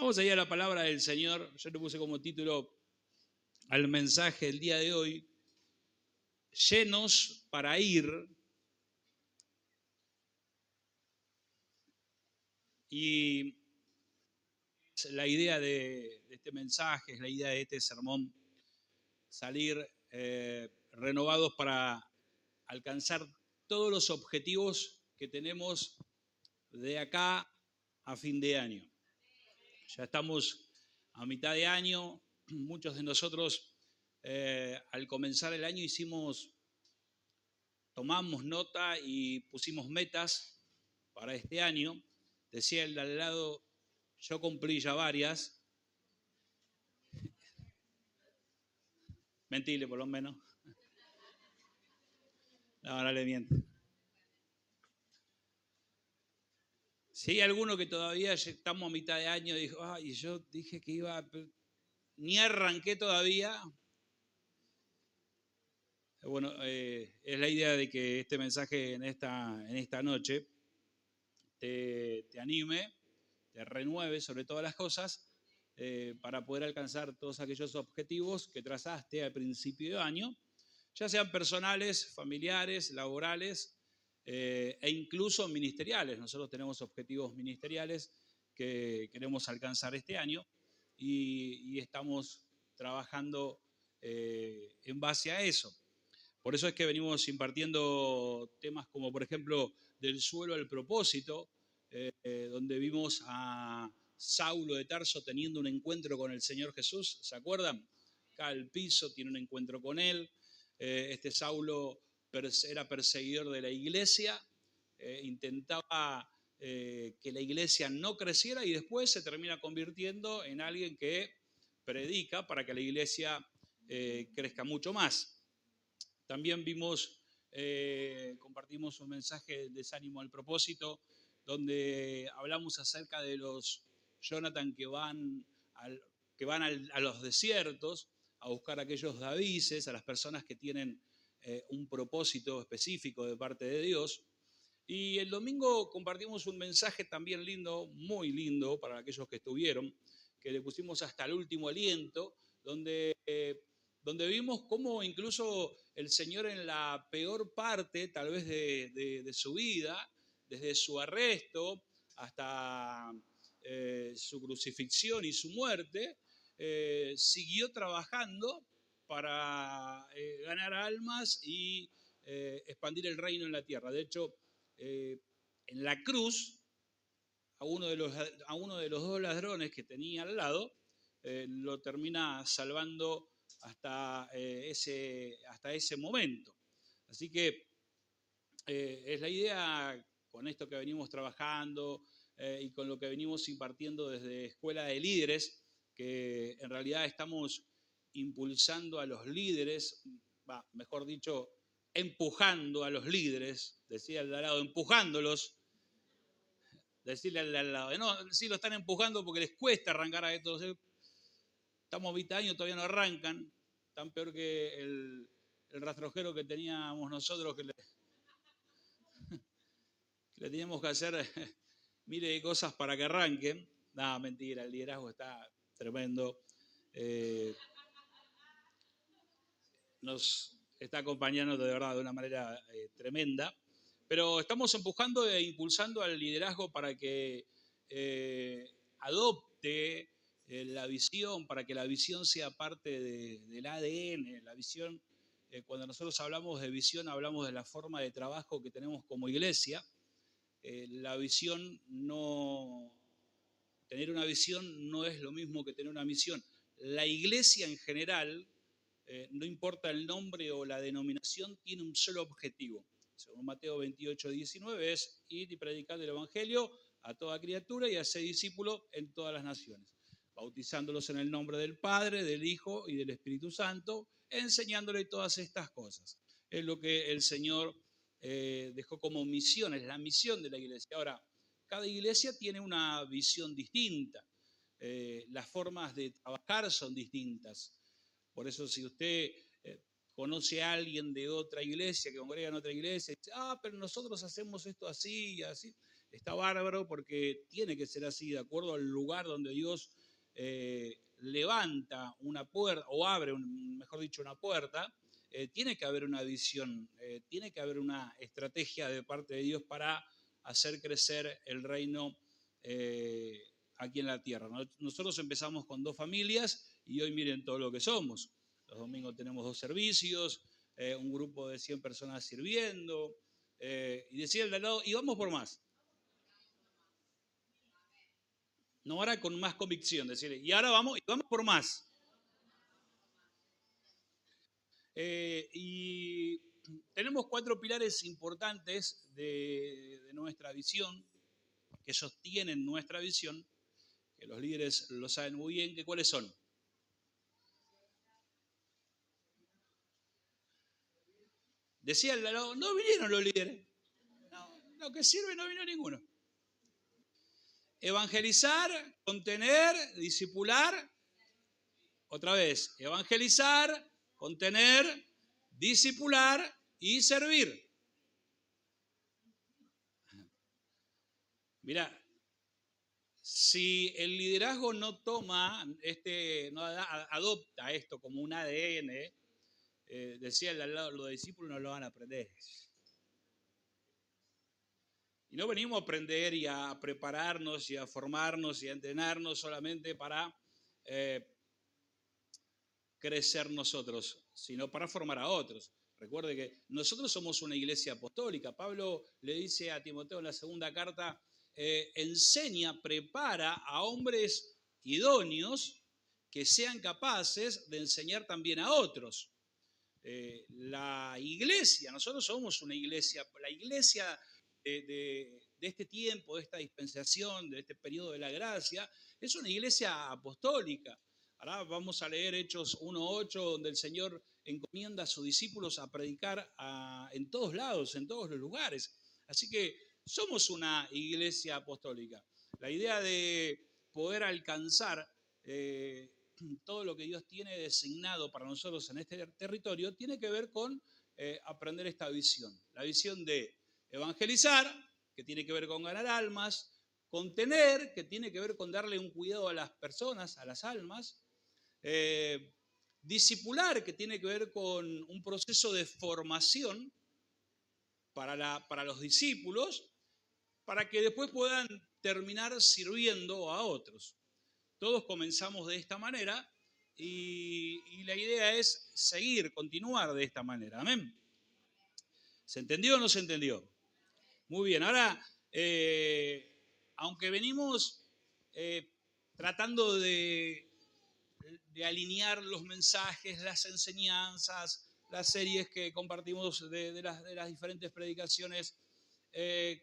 Vamos a ir a la palabra del Señor. Yo le puse como título al mensaje del día de hoy, llenos para ir. Y la idea de este mensaje, es la idea de este sermón, salir renovados para alcanzar todos los objetivos que tenemos de acá a fin de año. Ya estamos a mitad de año, muchos de nosotros al comenzar el año tomamos nota y pusimos metas para este año. Decía el de al lado, yo cumplí ya varias. Mentile por lo menos. No le miento. Si hay alguno que todavía estamos a mitad de año, dijo, ay, yo dije que iba, ni arranqué todavía. Bueno, es la idea de que este mensaje en esta noche te anime, te renueve sobre todas las cosas para poder alcanzar todos aquellos objetivos que trazaste al principio de año, ya sean personales, familiares, laborales e incluso ministeriales. Nosotros tenemos objetivos ministeriales que queremos alcanzar este año y estamos trabajando en base a eso. Por eso es que venimos impartiendo temas como, por ejemplo, del suelo al propósito, donde vimos a Saulo de Tarso teniendo un encuentro con el Señor Jesús, ¿se acuerdan? Cae al piso, tiene un encuentro con él. Este Saulo era perseguidor de la iglesia, intentaba que la iglesia no creciera y después se termina convirtiendo en alguien que predica para que la iglesia crezca mucho más. También compartimos un mensaje de desánimo al propósito, donde hablamos acerca de los Jonathan que van a los desiertos a buscar a aquellos Davises, a las personas que tienen un propósito específico de parte de Dios. Y el domingo compartimos un mensaje también lindo, muy lindo para aquellos que estuvieron, que le pusimos hasta el último aliento, donde vimos cómo incluso el Señor en la peor parte, tal vez de su vida, desde su arresto hasta su crucifixión y su muerte, siguió trabajando para ganar almas y expandir el reino en la tierra. De hecho, en la cruz, a uno de los dos ladrones que tenía al lado, lo termina salvando hasta ese momento. Así que es la idea con esto que venimos trabajando y con lo que venimos impartiendo desde Escuela de Líderes, que en realidad estamos impulsando a los líderes, mejor dicho, empujando a los líderes, decía el de al lado, empujándolos, decirle al de al lado, no, sí lo están empujando porque les cuesta arrancar a estos. Estamos a mitad de año, todavía no arrancan, tan peor que el rastrojero que teníamos nosotros, que le teníamos que hacer mire de cosas para que arranquen. Nada, mentira, el liderazgo está tremendo. Nos está acompañando de verdad de una manera tremenda. Pero estamos empujando e impulsando al liderazgo para que adopte la visión, para que la visión sea parte del ADN. La visión, cuando nosotros hablamos de visión, hablamos de la forma de trabajo que tenemos como iglesia. La visión tener una visión no es lo mismo que tener una misión. La iglesia en general, no importa el nombre o la denominación, tiene un solo objetivo. Según Mateo 28, 19, es ir y predicar el evangelio a toda criatura y hacer discípulos en todas las naciones, bautizándolos en el nombre del Padre, del Hijo y del Espíritu Santo, enseñándole todas estas cosas. Es lo que el Señor dejó como misión, es la misión de la iglesia. Ahora, cada iglesia tiene una visión distinta, las formas de trabajar son distintas. Por eso si usted conoce a alguien de otra iglesia, que congrega en otra iglesia, y dice, pero nosotros hacemos esto así y así, está bárbaro porque tiene que ser así, de acuerdo al lugar donde Dios levanta una puerta, o abre, mejor dicho, una puerta. Tiene que haber una visión, tiene que haber una estrategia de parte de Dios para hacer crecer el reino aquí en la tierra. Nosotros empezamos con 2 familias y hoy miren todo lo que somos. Los domingos tenemos 2 servicios, un grupo de 100 personas sirviendo, y decía el de al lado, y vamos por más. No, ahora con más convicción, decirle, y ahora vamos por más. Y tenemos 4 pilares importantes de nuestra visión, que sostienen nuestra visión, que los líderes lo saben muy bien, que ¿cuáles son? Decía el lado, no vinieron los líderes. No, lo que sirve no vino ninguno. Evangelizar, contener, discipular. Otra vez, evangelizar, contener, discipular y servir. Mirá, si el liderazgo no toma, no adopta esto como un ADN, decía al lado, los discípulos no lo van a aprender. Y no venimos a aprender y a prepararnos y a formarnos y a entrenarnos solamente para crecer nosotros, sino para formar a otros. Recuerde que nosotros somos una iglesia apostólica. Pablo le dice a Timoteo en la segunda carta, enseña, prepara a hombres idóneos que sean capaces de enseñar también a otros. La iglesia, nosotros somos una iglesia, la iglesia de este tiempo, de esta dispensación, de este periodo de la gracia, es una iglesia apostólica. Ahora vamos a leer Hechos 1:8, donde el Señor encomienda a sus discípulos a predicar en todos lados, en todos los lugares. Así que somos una iglesia apostólica. La idea de poder alcanzar todo lo que Dios tiene designado para nosotros en este territorio tiene que ver con aprender esta visión. La visión de evangelizar, que tiene que ver con ganar almas, contener, que tiene que ver con darle un cuidado a las personas, a las almas, discipular, que tiene que ver con un proceso de formación para los discípulos, para que después puedan terminar sirviendo a otros. Todos comenzamos de esta manera y la idea es seguir, continuar de esta manera. ¿Amén? ¿Se entendió o no se entendió? Muy bien, ahora, aunque venimos tratando de alinear los mensajes, las enseñanzas, las series que compartimos de las diferentes predicaciones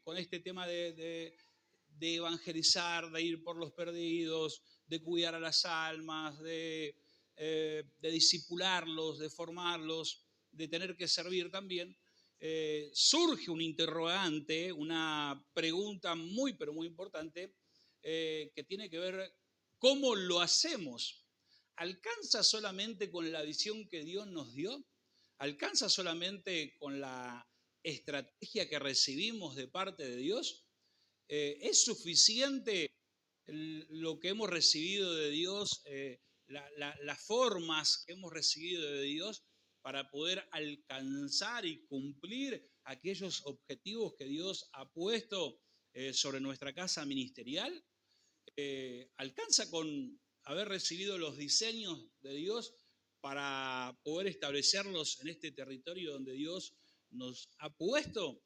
con este tema de evangelizar, de ir por los perdidos, de cuidar a las almas, de discipularlos, de formarlos, de tener que servir también, surge un interrogante, una pregunta muy, pero muy importante, que tiene que ver cómo lo hacemos. ¿Alcanza solamente con la visión que Dios nos dio? ¿Alcanza solamente con la estrategia que recibimos de parte de Dios? ¿Es suficiente lo que hemos recibido de Dios, las formas que hemos recibido de Dios para poder alcanzar y cumplir aquellos objetivos que Dios ha puesto sobre nuestra casa ministerial? ¿Alcanza con haber recibido los diseños de Dios para poder establecerlos en este territorio donde Dios nos ha puesto?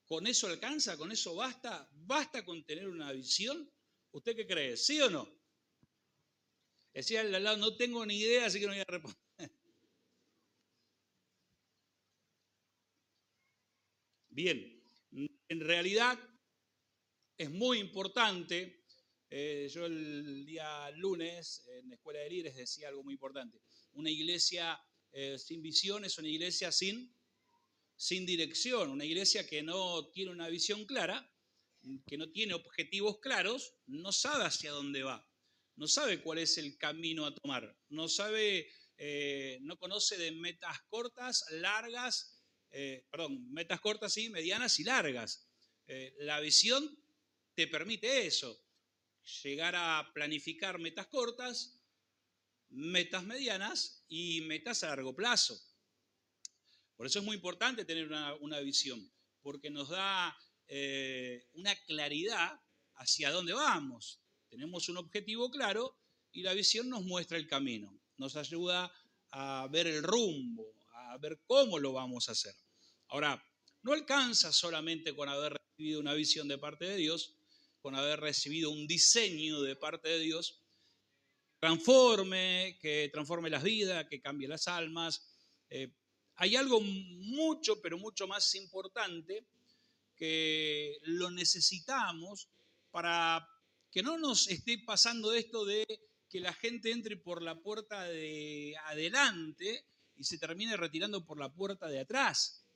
¿Con eso alcanza? ¿Con eso basta? ¿Basta con tener una visión? ¿Usted qué cree? ¿Sí o no? Decía al lado, no tengo ni idea, así que no voy a responder. Bien, en realidad es muy importante. Yo el día lunes en la Escuela de Líderes decía algo muy importante. Una iglesia sin visión es una iglesia sin dirección, una iglesia que no tiene una visión clara, que no tiene objetivos claros, no sabe hacia dónde va, no sabe cuál es el camino a tomar, no sabe, no conoce de metas cortas, largas, metas cortas, sí, medianas y largas. La visión te permite eso, llegar a planificar metas cortas, metas medianas y metas a largo plazo. Por eso es muy importante tener una visión, porque nos da una claridad hacia dónde vamos. Tenemos un objetivo claro y la visión nos muestra el camino, nos ayuda a ver el rumbo, a ver cómo lo vamos a hacer. Ahora, no alcanza solamente con haber recibido una visión de parte de Dios, con haber recibido un diseño de parte de Dios, que transforme las vidas, que cambie las almas. Hay algo mucho, pero mucho más importante que lo necesitamos para que no nos esté pasando esto de que la gente entre por la puerta de adelante y se termine retirando por la puerta de atrás.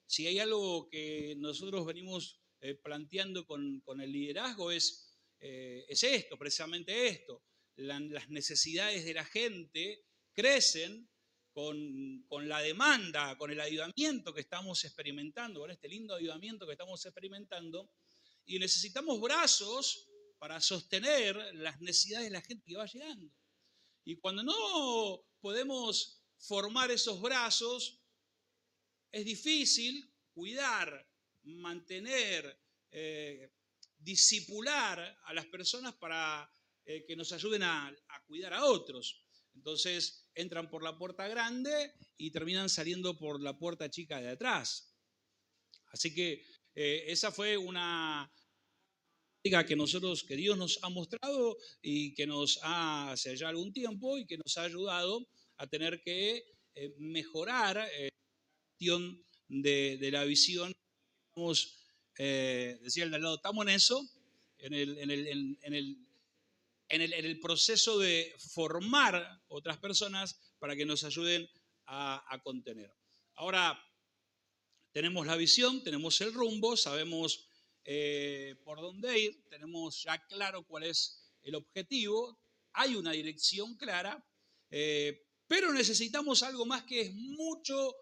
Si hay algo que nosotros venimos planteando con el liderazgo es esto, precisamente esto. Las necesidades de la gente crecen con la demanda, con el avivamiento que estamos experimentando, con este lindo avivamiento que estamos experimentando, y necesitamos brazos para sostener las necesidades de la gente que va llegando. Y cuando no podemos formar esos brazos, es difícil cuidar, mantener, discipular a las personas para que nos ayuden a cuidar a otros. Entonces entran por la puerta grande y terminan saliendo por la puerta chica de atrás. Así que esa fue una que Dios nos ha mostrado y que nos ha hace ya algún tiempo y que nos ha ayudado a tener que mejorar la cuestión de la visión. Estamos, decía el de al lado, estamos en eso, en el proceso de formar otras personas para que nos ayuden a contener. Ahora, tenemos la visión, tenemos el rumbo, sabemos por dónde ir, tenemos ya claro cuál es el objetivo, hay una dirección clara, pero necesitamos algo más que es mucho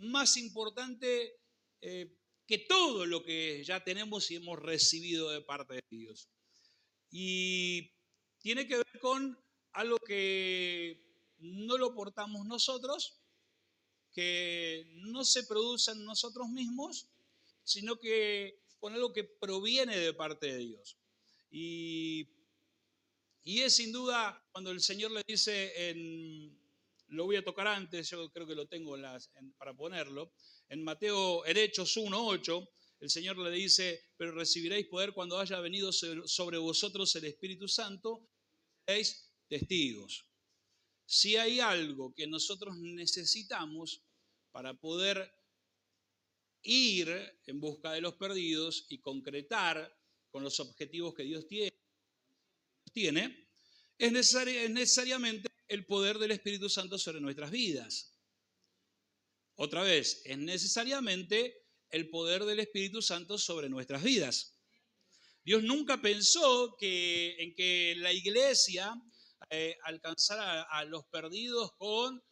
más importante que todo lo que ya tenemos y hemos recibido de parte de Dios. Y tiene que ver con algo que no lo portamos nosotros, que no se produce en nosotros mismos, sino que con algo que proviene de parte de Dios. Y es sin duda cuando el Señor le dice, lo voy a tocar antes, yo creo que lo tengo para ponerlo, en Hechos 1:8, el Señor le dice, pero recibiréis poder cuando haya venido sobre vosotros el Espíritu Santo, seréis testigos. Si hay algo que nosotros necesitamos para poder ir en busca de los perdidos y concretar con los objetivos que Dios tiene, es necesariamente el poder del Espíritu Santo sobre nuestras vidas. Otra vez, es necesariamente el poder del Espíritu Santo sobre nuestras vidas. Dios nunca pensó en que la iglesia alcanzara a los perdidos con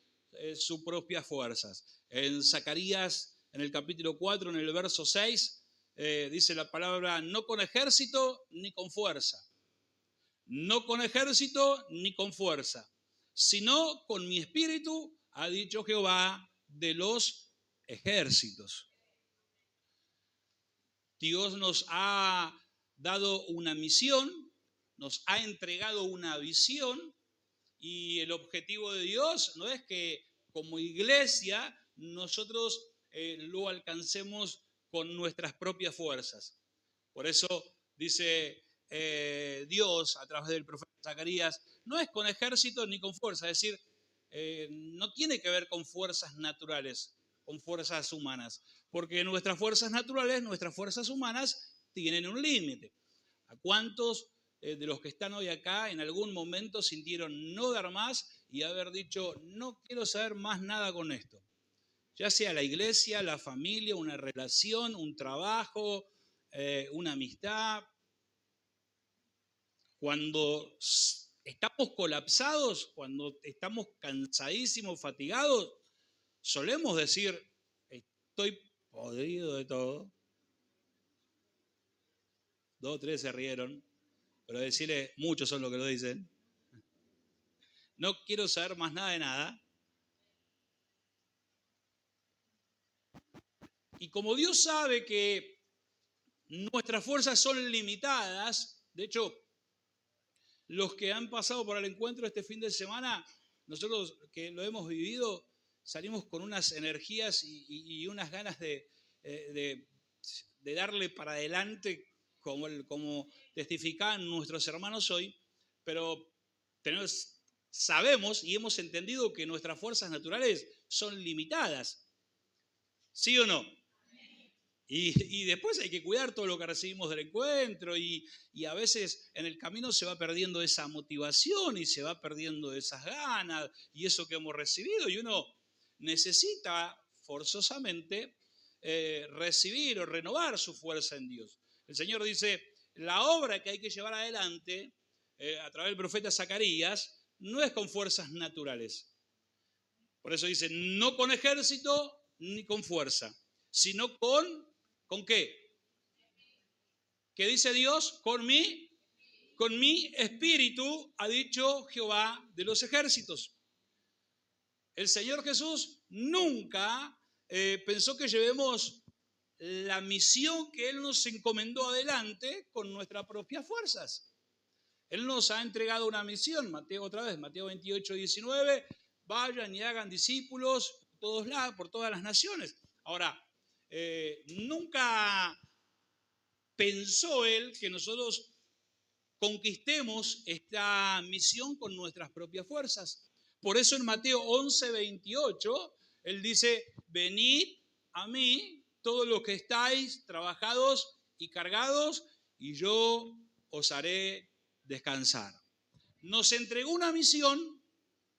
sus propias fuerzas. En Zacarías, en el capítulo 4, en el verso 6, dice la palabra, no con ejército ni con fuerza. No con ejército ni con fuerza, sino con mi espíritu, ha dicho Jehová de los ejércitos. Dios nos ha dado una misión, nos ha entregado una visión y el objetivo de Dios no es que como iglesia nosotros lo alcancemos con nuestras propias fuerzas. Por eso dice Dios a través del profeta Zacarías, no es con ejército ni con fuerza, es decir, no tiene que ver con fuerzas naturales, con fuerzas humanas, porque nuestras fuerzas naturales, nuestras fuerzas humanas tienen un límite. ¿A cuántos de los que están hoy acá en algún momento sintieron no dar más y haber dicho, no quiero saber más nada con esto? Ya sea la iglesia, la familia, una relación, un trabajo, una amistad. Cuando estamos colapsados, cuando estamos cansadísimos, fatigados, solemos decir, estoy podrido de todo. 2 o 3 se rieron, pero decirle, muchos son los que lo dicen. No quiero saber más nada de nada. Y como Dios sabe que nuestras fuerzas son limitadas, de hecho, los que han pasado por el encuentro este fin de semana, nosotros que lo hemos vivido, salimos con unas energías y unas ganas de darle para adelante, como testifican nuestros hermanos hoy, pero sabemos y hemos entendido que nuestras fuerzas naturales son limitadas. ¿Sí o no? Y después hay que cuidar todo lo que recibimos del encuentro y a veces en el camino se va perdiendo esa motivación y se va perdiendo esas ganas y eso que hemos recibido y uno necesita forzosamente recibir o renovar su fuerza en Dios. El Señor dice, la obra que hay que llevar adelante a través del profeta Zacarías no es con fuerzas naturales. Por eso dice, no con ejército ni con fuerza, sino ¿con qué? ¿Qué dice Dios? Con mi espíritu, ha dicho Jehová de los ejércitos. El Señor Jesús nunca pensó que llevemos la misión que Él nos encomendó adelante con nuestras propias fuerzas. Él nos ha entregado una misión, Mateo 28, 19, vayan y hagan discípulos por todas las naciones. Ahora, nunca pensó Él que nosotros conquistemos esta misión con nuestras propias fuerzas. Por eso en Mateo 11, 28, Él dice, venid a mí todos los que estáis trabajados y cargados, y yo os haré descansar. Nos entregó una misión,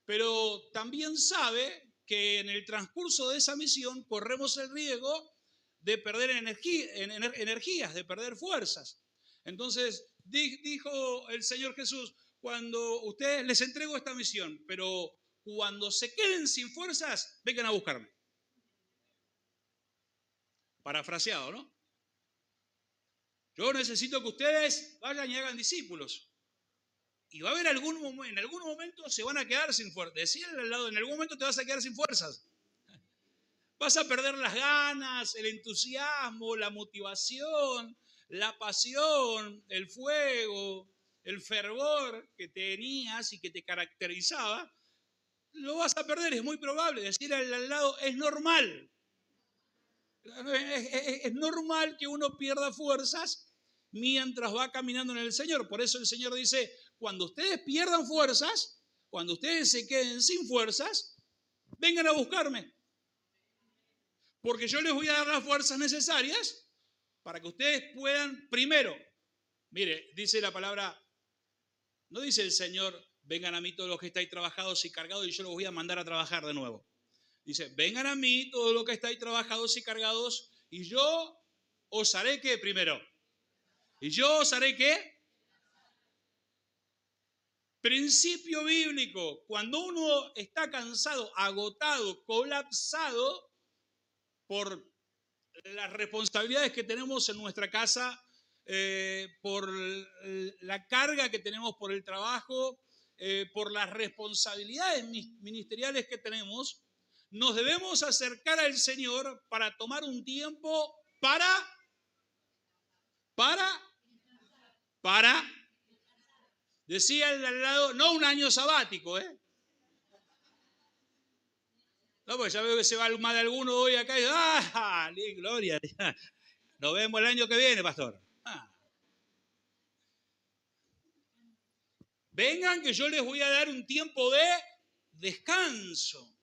pero también sabe que en el transcurso de esa misión corremos el riesgo de perder energías, de perder fuerzas. Entonces dijo el Señor Jesús, cuando ustedes les entrego esta misión, pero cuando se queden sin fuerzas, vengan a buscarme. Parafraseado, ¿no? Yo necesito que ustedes vayan y hagan discípulos. Y va a haber en algún momento se van a quedar sin fuerzas. Decirle al lado, en algún momento te vas a quedar sin fuerzas. Vas a perder las ganas, el entusiasmo, la motivación, la pasión, el fuego, el fervor que tenías y que te caracterizaba. Lo vas a perder, es muy probable. Decirle al lado, es normal. Es normal que uno pierda fuerzas mientras va caminando en el Señor. Por eso el Señor dice, cuando ustedes pierdan fuerzas, cuando ustedes se queden sin fuerzas, vengan a buscarme. Porque yo les voy a dar las fuerzas necesarias para que ustedes puedan, primero, mire, dice la palabra, no dice el Señor, vengan a mí todos los que estáis trabajados y cargados y yo los voy a mandar a trabajar de nuevo. Dice, vengan a mí todos los que estáis trabajados y cargados y yo os haré ¿qué primero? ¿Y yo os haré qué? Principio bíblico, cuando uno está cansado, agotado, colapsado por las responsabilidades que tenemos en nuestra casa, por la carga que tenemos por el trabajo, por las responsabilidades ministeriales que tenemos, nos debemos acercar al Señor para tomar un tiempo para decía al lado, no un año sabático, No, pues ya veo que se va más de alguno hoy acá y gloria, nos vemos el año que viene, pastor. Vengan que yo les voy a dar un tiempo de descanso.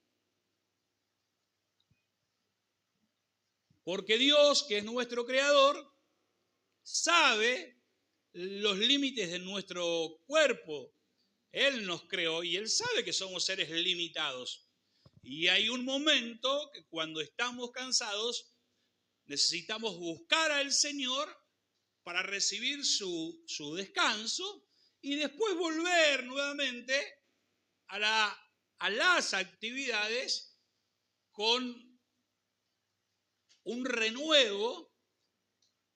Porque Dios, que es nuestro creador, sabe los límites de nuestro cuerpo. Él nos creó y Él sabe que somos seres limitados. Y hay un momento que cuando estamos cansados necesitamos buscar al Señor para recibir su descanso y después volver nuevamente a las actividades con un renuevo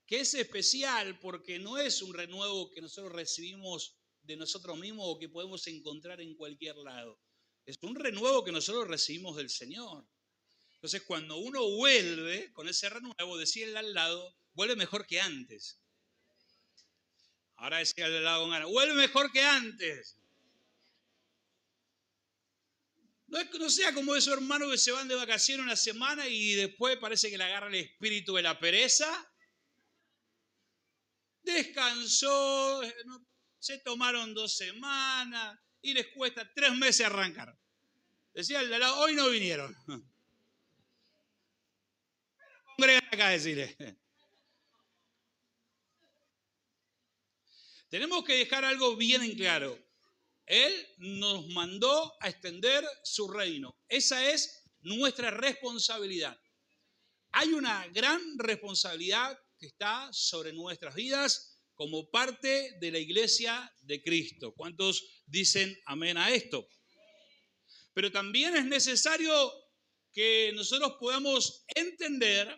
que es especial porque no es un renuevo que nosotros recibimos de nosotros mismos o que podemos encontrar en cualquier lado. Es un renuevo que nosotros recibimos del Señor. Entonces, cuando uno vuelve con ese renuevo, decía el al lado, vuelve mejor que antes. Ahora decía el al lado con ganas, vuelve mejor que antes. No sea como esos hermanos que se van de vacaciones una semana y después parece que le agarra el espíritu de la pereza. Descansó, se tomaron 2 semanas y les cuesta 3 meses arrancar. Decía el de al lado, hoy no vinieron. Congregan acá, decirle. Tenemos que dejar algo bien en claro. Él nos mandó a extender su reino. Esa es nuestra responsabilidad. Hay una gran responsabilidad que está sobre nuestras vidas como parte de la iglesia de Cristo. ¿Cuántos dicen amén a esto? Pero también es necesario que nosotros podamos entender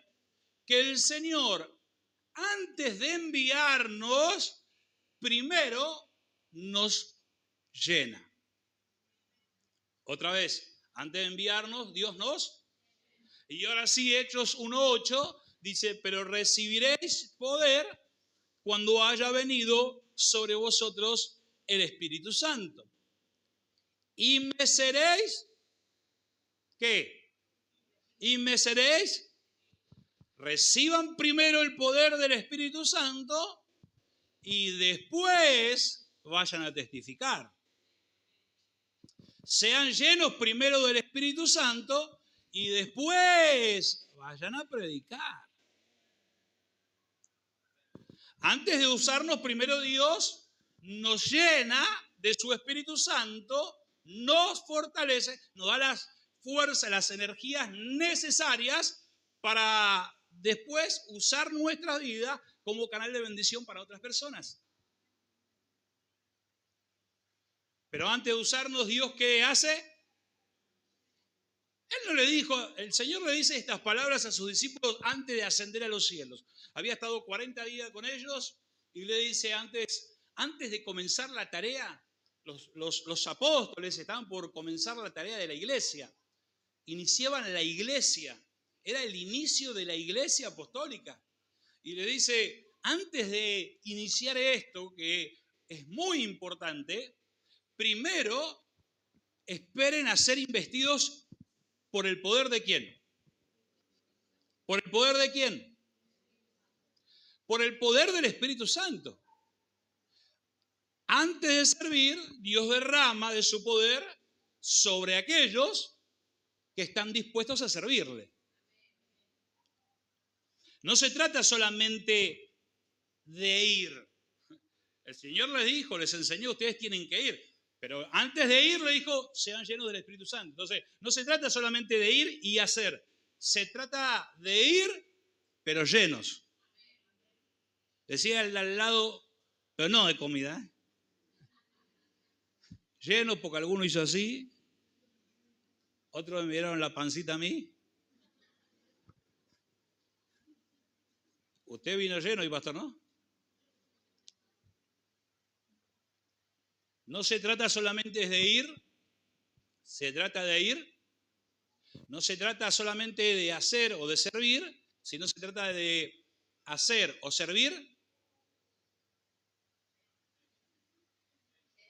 que el Señor, antes de enviarnos, primero nos llena. Otra vez, antes de enviarnos, Dios nos... Y ahora sí, Hechos 1:8 dice, pero recibiréis poder cuando haya venido sobre vosotros el Espíritu Santo. Y me seréis, ¿qué? Y me seréis, reciban primero el poder del Espíritu Santo y después vayan a testificar. Sean llenos primero del Espíritu Santo y después vayan a predicar. Antes de usarnos, primero Dios nos llena de su Espíritu Santo, nos fortalece, nos da las fuerzas, las energías necesarias para después usar nuestra vida como canal de bendición para otras personas. Pero antes de usarnos, Dios, ¿qué hace? Él no le dijo, el Señor le dice estas palabras a sus discípulos antes de ascender a los cielos. Había estado 40 días con ellos y le dice antes de comenzar la tarea, los apóstoles estaban por comenzar la tarea de la iglesia. Iniciaban la iglesia, era el inicio de la iglesia apostólica. Y le dice, antes de iniciar esto, que es muy importante, primero esperen a ser investidos por el poder de quién. ¿Por el poder de quién? Por el poder del Espíritu Santo. Antes de servir, Dios derrama de su poder sobre aquellos que están dispuestos a servirle. No se trata solamente de ir. El Señor les dijo, les enseñó, ustedes tienen que ir. Pero antes de ir le dijo, sean llenos del Espíritu Santo. Entonces, no se trata solamente de ir y hacer. Se trata de ir, pero llenos. Decía el al lado, pero no de comida. Llenos porque alguno hizo así. Otros me miraron la pancita a mí. Usted vino lleno y pastor no. No se trata solamente de ir, se trata de ir. No se trata solamente de hacer o de servir, sino se trata de hacer o servir.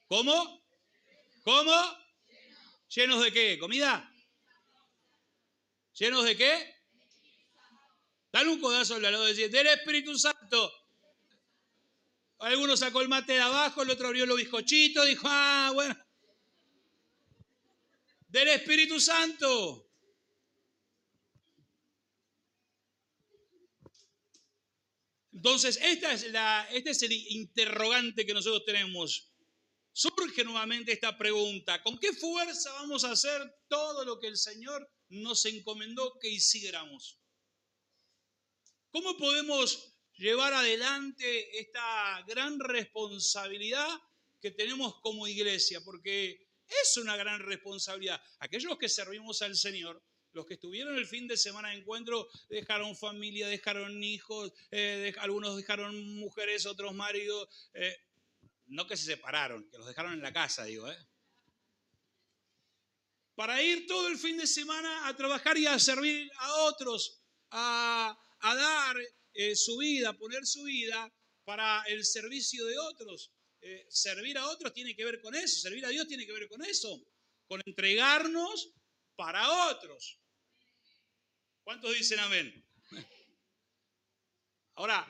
¿Cómo? ¿Cómo? ¿Llenos de qué? ¿Comida? ¿Llenos de qué? Dale un codazo al lado y decir, del Espíritu Santo. Alguno sacó el mate de abajo, el otro abrió los bizcochitos, dijo, bueno. Del Espíritu Santo. Entonces, este es el interrogante que nosotros tenemos. Surge nuevamente esta pregunta, ¿con qué fuerza vamos a hacer todo lo que el Señor nos encomendó que hiciéramos? ¿Cómo podemos llevar adelante esta gran responsabilidad que tenemos como iglesia? Porque es una gran responsabilidad. Aquellos que servimos al Señor Los que estuvieron el fin de semana de encuentro dejaron familia, dejaron hijos, algunos dejaron mujeres, otros maridos. No que se separaron, que los dejaron en la casa, digo. Para ir todo el fin de semana a trabajar y a servir a otros, a dar su vida, poner su vida para el servicio de otros. Servir a otros tiene que ver con eso, servir a Dios tiene que ver con eso, con entregarnos para otros. ¿Cuántos dicen amén? Ahora,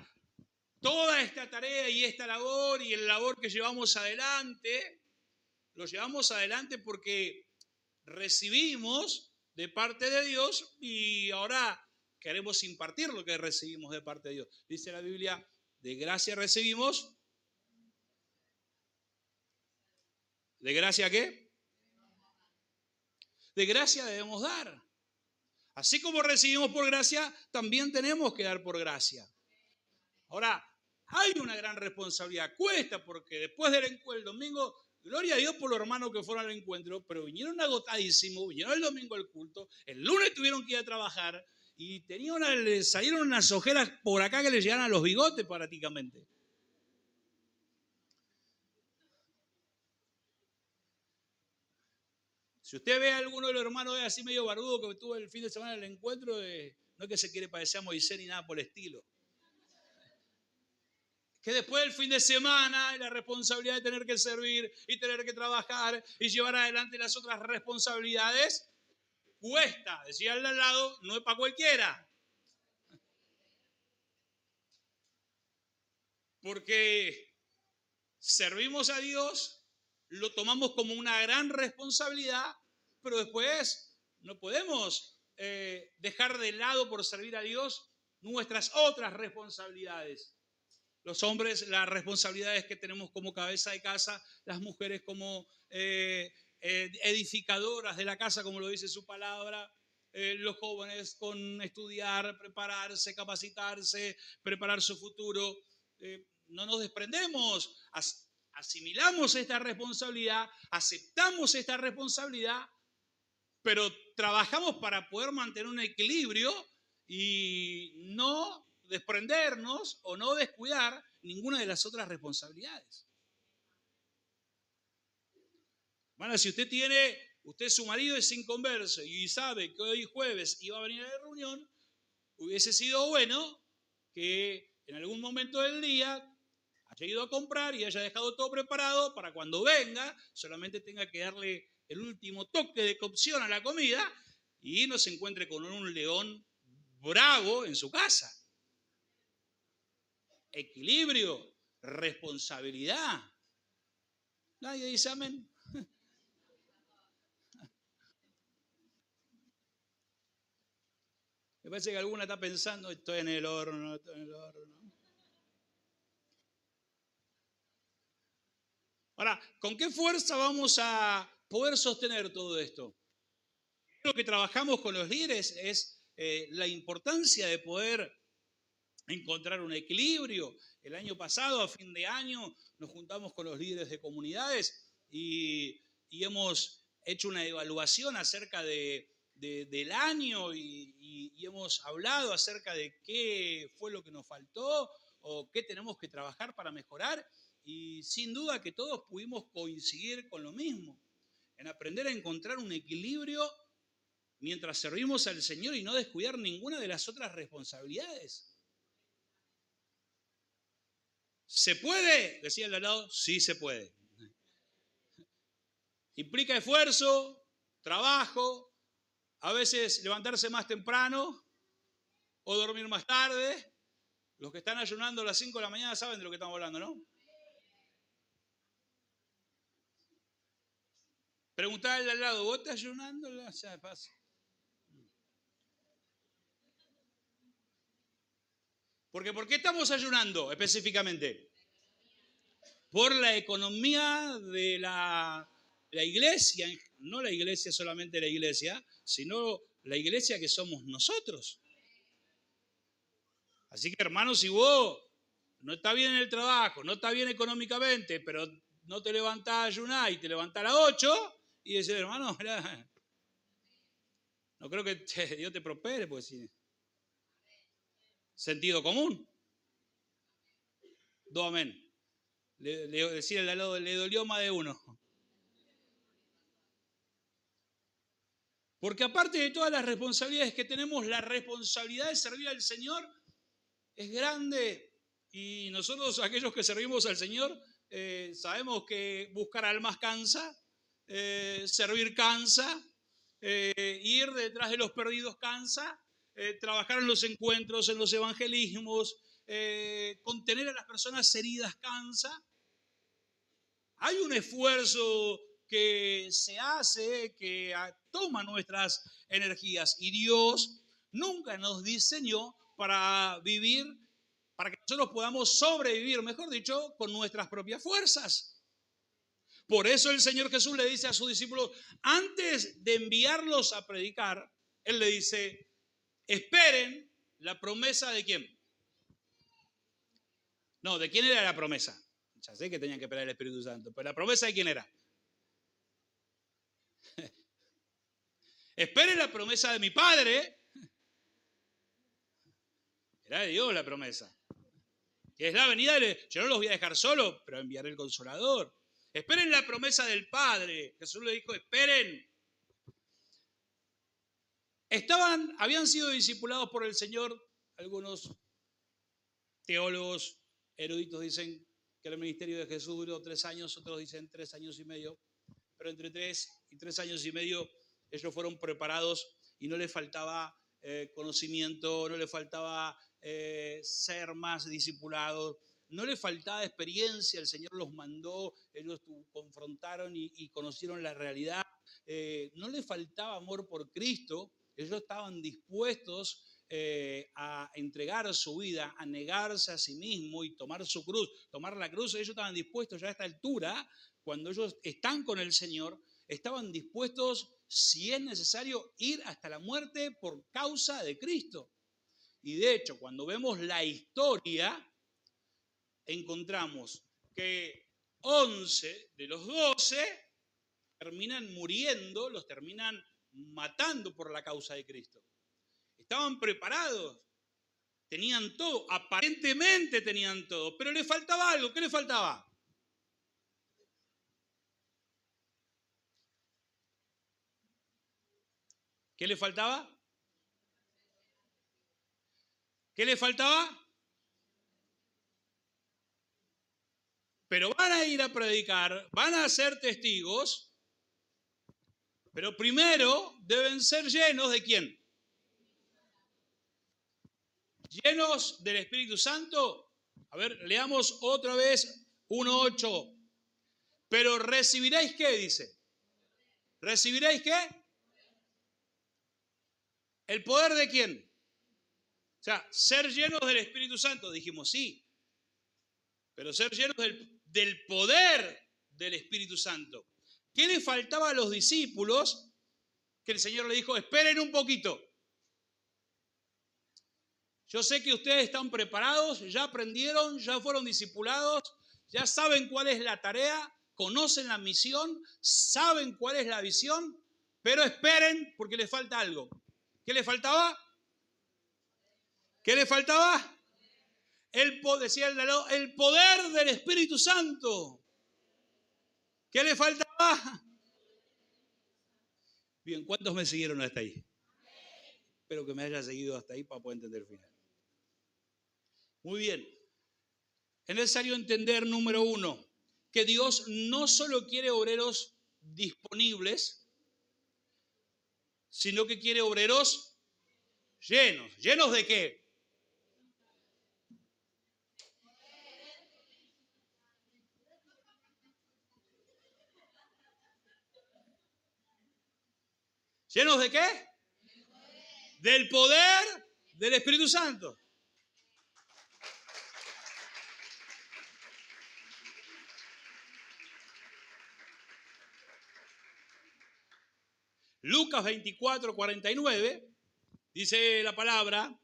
toda esta tarea y esta labor y el labor que llevamos adelante, lo llevamos adelante porque recibimos de parte de Dios y ahora queremos impartir lo que recibimos de parte de Dios. Dice la Biblia, de gracia recibimos. ¿De gracia qué? De gracia debemos dar. Así como recibimos por gracia, también tenemos que dar por gracia. Ahora, hay una gran responsabilidad. Cuesta porque después del encuentro, el domingo, gloria a Dios por los hermanos que fueron al encuentro, pero vinieron agotadísimos, vinieron el domingo al culto, el lunes tuvieron que ir a trabajar y les salieron unas ojeras por acá que les llegaron a los bigotes prácticamente. Si usted ve a alguno de los hermanos así medio barbudo que tuvo el fin de semana en el encuentro, no es que se quiere parecer a Moisés ni nada por el estilo. Que después del fin de semana, la responsabilidad de tener que servir y tener que trabajar y llevar adelante las otras responsabilidades, cuesta. Decía al lado, no es para cualquiera. Porque servimos a Dios, lo tomamos como una gran responsabilidad, pero después no podemos dejar de lado por servir a Dios nuestras otras responsabilidades. Los hombres, las responsabilidades que tenemos como cabeza de casa, las mujeres como edificadoras de la casa, como lo dice su palabra, los jóvenes con estudiar, prepararse, capacitarse, preparar su futuro. No nos desprendemos, asimilamos esta responsabilidad, aceptamos esta responsabilidad, pero trabajamos para poder mantener un equilibrio y no desprendernos o no descuidar ninguna de las otras responsabilidades. Bueno, si usted su marido es inconverso y sabe que hoy jueves iba a venir a la reunión, hubiese sido bueno que en algún momento del día haya ido a comprar y haya dejado todo preparado para cuando venga, solamente tenga que darle el último toque de cocción a la comida y no se encuentre con un león bravo en su casa. Equilibrio, responsabilidad. Nadie dice amén. Me parece que alguna está pensando, estoy en el horno, estoy en el horno. Ahora, ¿con qué fuerza vamos a poder sostener todo esto? Lo que trabajamos con los líderes es la importancia de poder encontrar un equilibrio. El año pasado, a fin de año, nos juntamos con los líderes de comunidades y hemos hecho una evaluación acerca del año y hemos hablado acerca de qué fue lo que nos faltó o qué tenemos que trabajar para mejorar. Y sin duda que todos pudimos coincidir con lo mismo, en aprender a encontrar un equilibrio mientras servimos al Señor y no descuidar ninguna de las otras responsabilidades. ¿Se puede? Decía el de al lado, sí se puede. Implica esfuerzo, trabajo, a veces levantarse más temprano o dormir más tarde. Los que están ayunando a las 5 de la mañana saben de lo que estamos hablando, ¿no? Preguntarle al lado, ¿vos estás ayunando? O sea, pasa. Porque ¿por qué estamos ayunando específicamente? Por la economía de la iglesia, no la iglesia solamente la iglesia, sino la iglesia que somos nosotros. Así que hermanos, si vos no estás bien en el trabajo, no estás bien económicamente, pero no te levantás a ayunar y te levantás a las 8 y decís, hermano, mirá, No creo que Dios te prospere, pues sí. Sentido común. Do amén. Decir al lado, le dolió más de uno. Porque aparte de todas las responsabilidades que tenemos, la responsabilidad de servir al Señor es grande. Y nosotros, aquellos que servimos al Señor, sabemos que buscar almas cansa, servir cansa, ir detrás de los perdidos cansa, trabajar en los encuentros, en los evangelismos, contener a las personas heridas cansa. Hay un esfuerzo que se hace, que toma nuestras energías, y Dios nunca nos diseñó para vivir, para que nosotros podamos sobrevivir, mejor dicho, con nuestras propias fuerzas. Por eso el Señor Jesús le dice a sus discípulos, antes de enviarlos a predicar, Él le dice, esperen la promesa de ¿quién? No, ¿de quién era la promesa? Ya sé que tenían que esperar el Espíritu Santo, pero ¿la promesa de quién era? Esperen la promesa de mi Padre. Era de Dios la promesa. Que es la venida, yo no los voy a dejar solos, pero enviaré el Consolador. Esperen la promesa del Padre. Jesús le dijo, esperen. Habían sido discipulados por el Señor. Algunos teólogos eruditos dicen que el ministerio de Jesús duró 3 años, otros dicen 3 años y medio. Pero entre 3 y 3 años y medio ellos fueron preparados y no les faltaba conocimiento, no les faltaba ser más discipulados, no les faltaba experiencia. El Señor los mandó, ellos confrontaron y conocieron la realidad. No les faltaba amor por Cristo, ellos estaban dispuestos a entregar su vida, a negarse a sí mismo y tomar su cruz, tomar la cruz. Ellos estaban dispuestos ya a esta altura, cuando ellos están con el Señor, estaban dispuestos, si es necesario, ir hasta la muerte por causa de Cristo. Y de hecho, cuando vemos la historia, encontramos que 11 de los 12 terminan muriendo, los terminan matando por la causa de Cristo. Estaban preparados, tenían todo, aparentemente tenían todo, pero le faltaba algo. ¿Qué le faltaba? ¿Qué le faltaba? ¿Qué le faltaba? Pero van a ir a predicar, van a ser testigos, pero primero deben ser llenos ¿de quién? Llenos del Espíritu Santo. A ver, leamos otra vez 1:8. Pero recibiréis ¿qué dice? ¿Recibiréis qué? ¿El poder de quién? O sea, ser llenos del Espíritu Santo, dijimos sí, pero ser llenos del poder del Espíritu Santo. ¿Qué le faltaba a los discípulos? Que el Señor le dijo, esperen un poquito. Yo sé que ustedes están preparados, ya aprendieron, ya fueron discipulados, ya saben cuál es la tarea, conocen la misión, saben cuál es la visión, pero esperen porque les falta algo. ¿Qué le faltaba? ¿Qué le faltaba? Decía el poder del Espíritu Santo. ¿Qué le faltaba? Bien, ¿cuántos me siguieron hasta ahí? Espero que me haya seguido hasta ahí para poder entender el final. Muy bien. Es necesario entender, número 1, que Dios no solo quiere obreros disponibles, sino que quiere obreros llenos. ¿Llenos de qué? ¿Llenos de qué? Del poder del Espíritu Santo. Lucas 24:49 dice la palabra: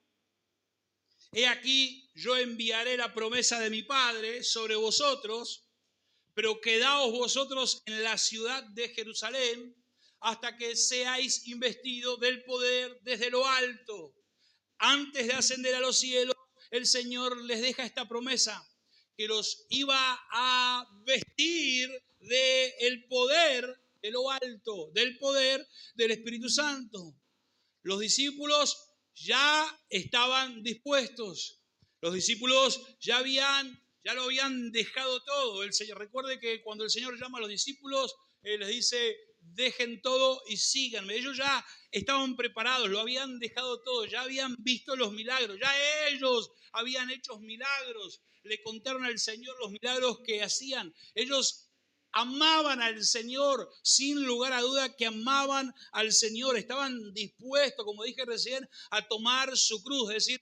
he aquí, yo enviaré la promesa de mi Padre sobre vosotros, pero quedaos vosotros en la ciudad de Jerusalén hasta que seáis investidos del poder desde lo alto. Antes de ascender a los cielos, el Señor les deja esta promesa, que los iba a vestir del poder de lo alto, del poder del Espíritu Santo. Los discípulos ya estaban dispuestos. Los discípulos ya lo habían dejado todo. Recuerde que cuando el Señor llama a los discípulos, les dice, dejen todo y síganme. Ellos ya estaban preparados, lo habían dejado todo, ya habían visto los milagros, ya ellos habían hecho milagros, le contaron al Señor los milagros que hacían. Ellos amaban al Señor, sin lugar a duda que amaban al Señor. Estaban dispuestos, como dije recién, a tomar su cruz, es decir,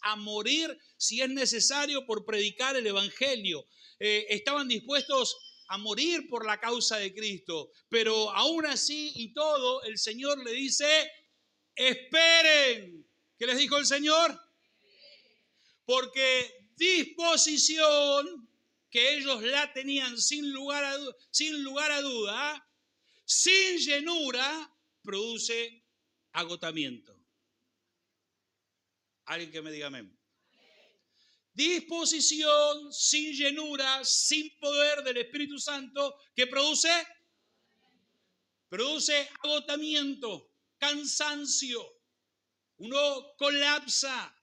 a morir si es necesario por predicar el Evangelio. Estaban dispuestos a morir por la causa de Cristo. Pero aún así y todo, el Señor le dice, esperen. ¿Qué les dijo el Señor? Porque disposición, que ellos la tenían sin lugar a duda, sin llenura, produce agotamiento. Alguien que me diga amén. Disposición, sin llenura, sin poder del Espíritu Santo, que produce agotamiento, cansancio. Uno colapsa,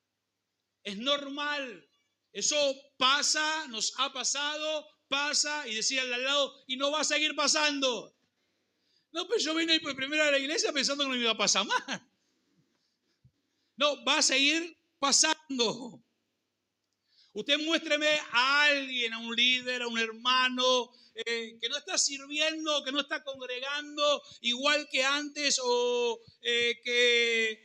es normal. Eso pasa, nos ha pasado, pasa, y decía al lado, y no va a seguir pasando. No, pero yo vine por primera vez a la iglesia pensando que no me iba a pasar más. No, va a seguir pasando. Usted muéstreme a alguien, a un líder, a un hermano, que no está sirviendo, que no está congregando igual que antes, o que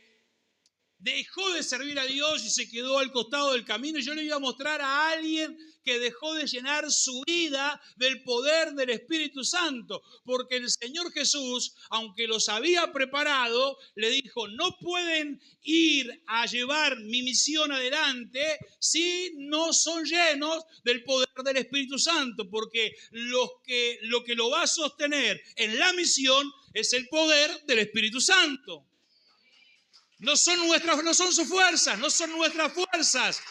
dejó de servir a Dios y se quedó al costado del camino. Y yo le iba a mostrar a alguien que dejó de llenar su vida del poder del Espíritu Santo, porque el Señor Jesús, aunque los había preparado, le dijo, no pueden ir a llevar mi misión adelante si no son llenos del poder del Espíritu Santo, porque lo que lo va a sostener en la misión es el poder del Espíritu Santo. No son sus fuerzas, no son nuestras fuerzas.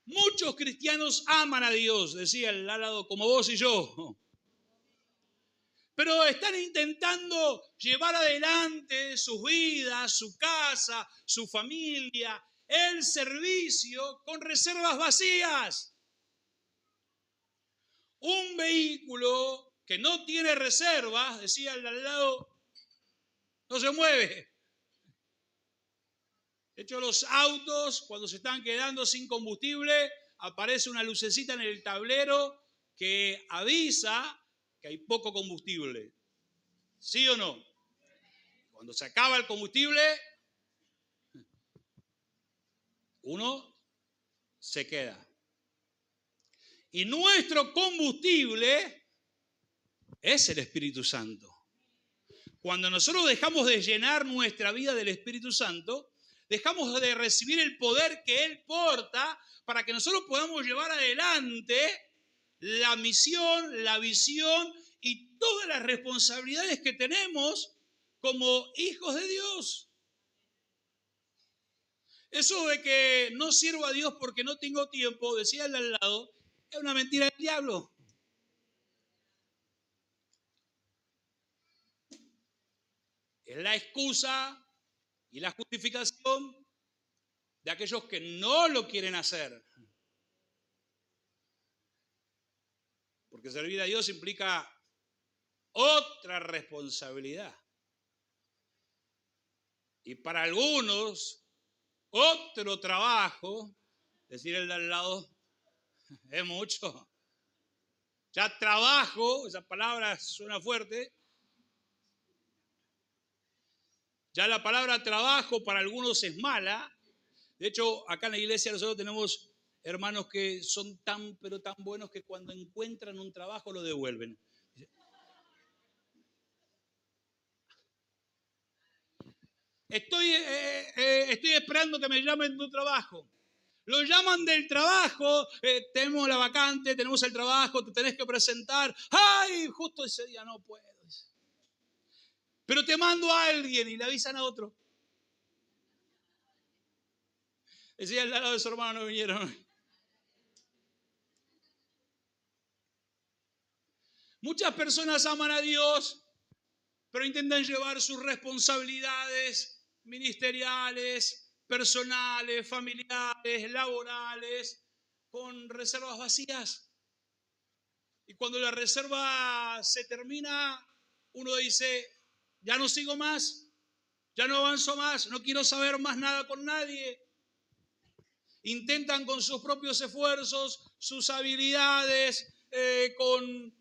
Muchos cristianos aman a Dios, decía el lado, como vos y yo. Pero están intentando llevar adelante sus vidas, su casa, su familia, el servicio con reservas vacías. Un vehículo que no tiene reservas, decía el al lado, no se mueve. De hecho, los autos, cuando se están quedando sin combustible, aparece una lucecita en el tablero que avisa que hay poco combustible. ¿Sí o no? Cuando se acaba el combustible, uno se queda. Y nuestro combustible es el Espíritu Santo. Cuando nosotros dejamos de llenar nuestra vida del Espíritu Santo, dejamos de recibir el poder que Él porta para que nosotros podamos llevar adelante la misión, la visión y todas las responsabilidades que tenemos como hijos de Dios. Eso de que no sirvo a Dios porque no tengo tiempo, decía el de al lado, es una mentira del diablo. Es la excusa y la justificación de aquellos que no lo quieren hacer. Porque servir a Dios implica otra responsabilidad. Y para algunos, otro trabajo, decir el de al lado, es mucho. Ya trabajo, esa palabra suena fuerte. Ya la palabra trabajo para algunos es mala. De hecho, acá en la iglesia nosotros tenemos hermanos que son tan, pero tan buenos que cuando encuentran un trabajo lo devuelven. Estoy esperando que me llamen de un trabajo. Lo llaman del trabajo, tenemos la vacante, tenemos el trabajo, te tenés que presentar. ¡Ay! Justo ese día no puedo. Pero te mando a alguien y le avisan a otro. Decía al lado de su hermano, no vinieron. Muchas personas aman a Dios, pero intentan llevar sus responsabilidades ministeriales, personales, familiares, laborales, con reservas vacías. Y cuando la reserva se termina, uno dice, ya no sigo más, ya no avanzo más, no quiero saber más nada con nadie. Intentan con sus propios esfuerzos, sus habilidades, con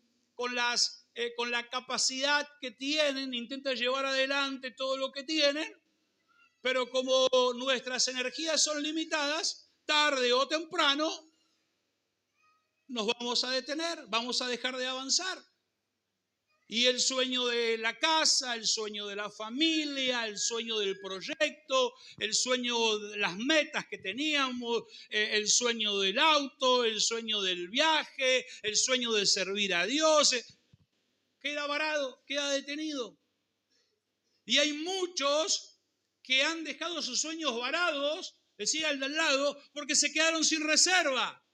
la capacidad que tienen, intentan llevar adelante todo lo que tienen, pero como nuestras energías son limitadas, tarde o temprano nos vamos a detener, vamos a dejar de avanzar. Y el sueño de la casa, el sueño de la familia, el sueño del proyecto, el sueño de las metas que teníamos, el sueño del auto, el sueño del viaje, el sueño de servir a Dios, queda varado, queda detenido. Y hay muchos que han dejado sus sueños varados, decía el de al lado, porque se quedaron sin reserva.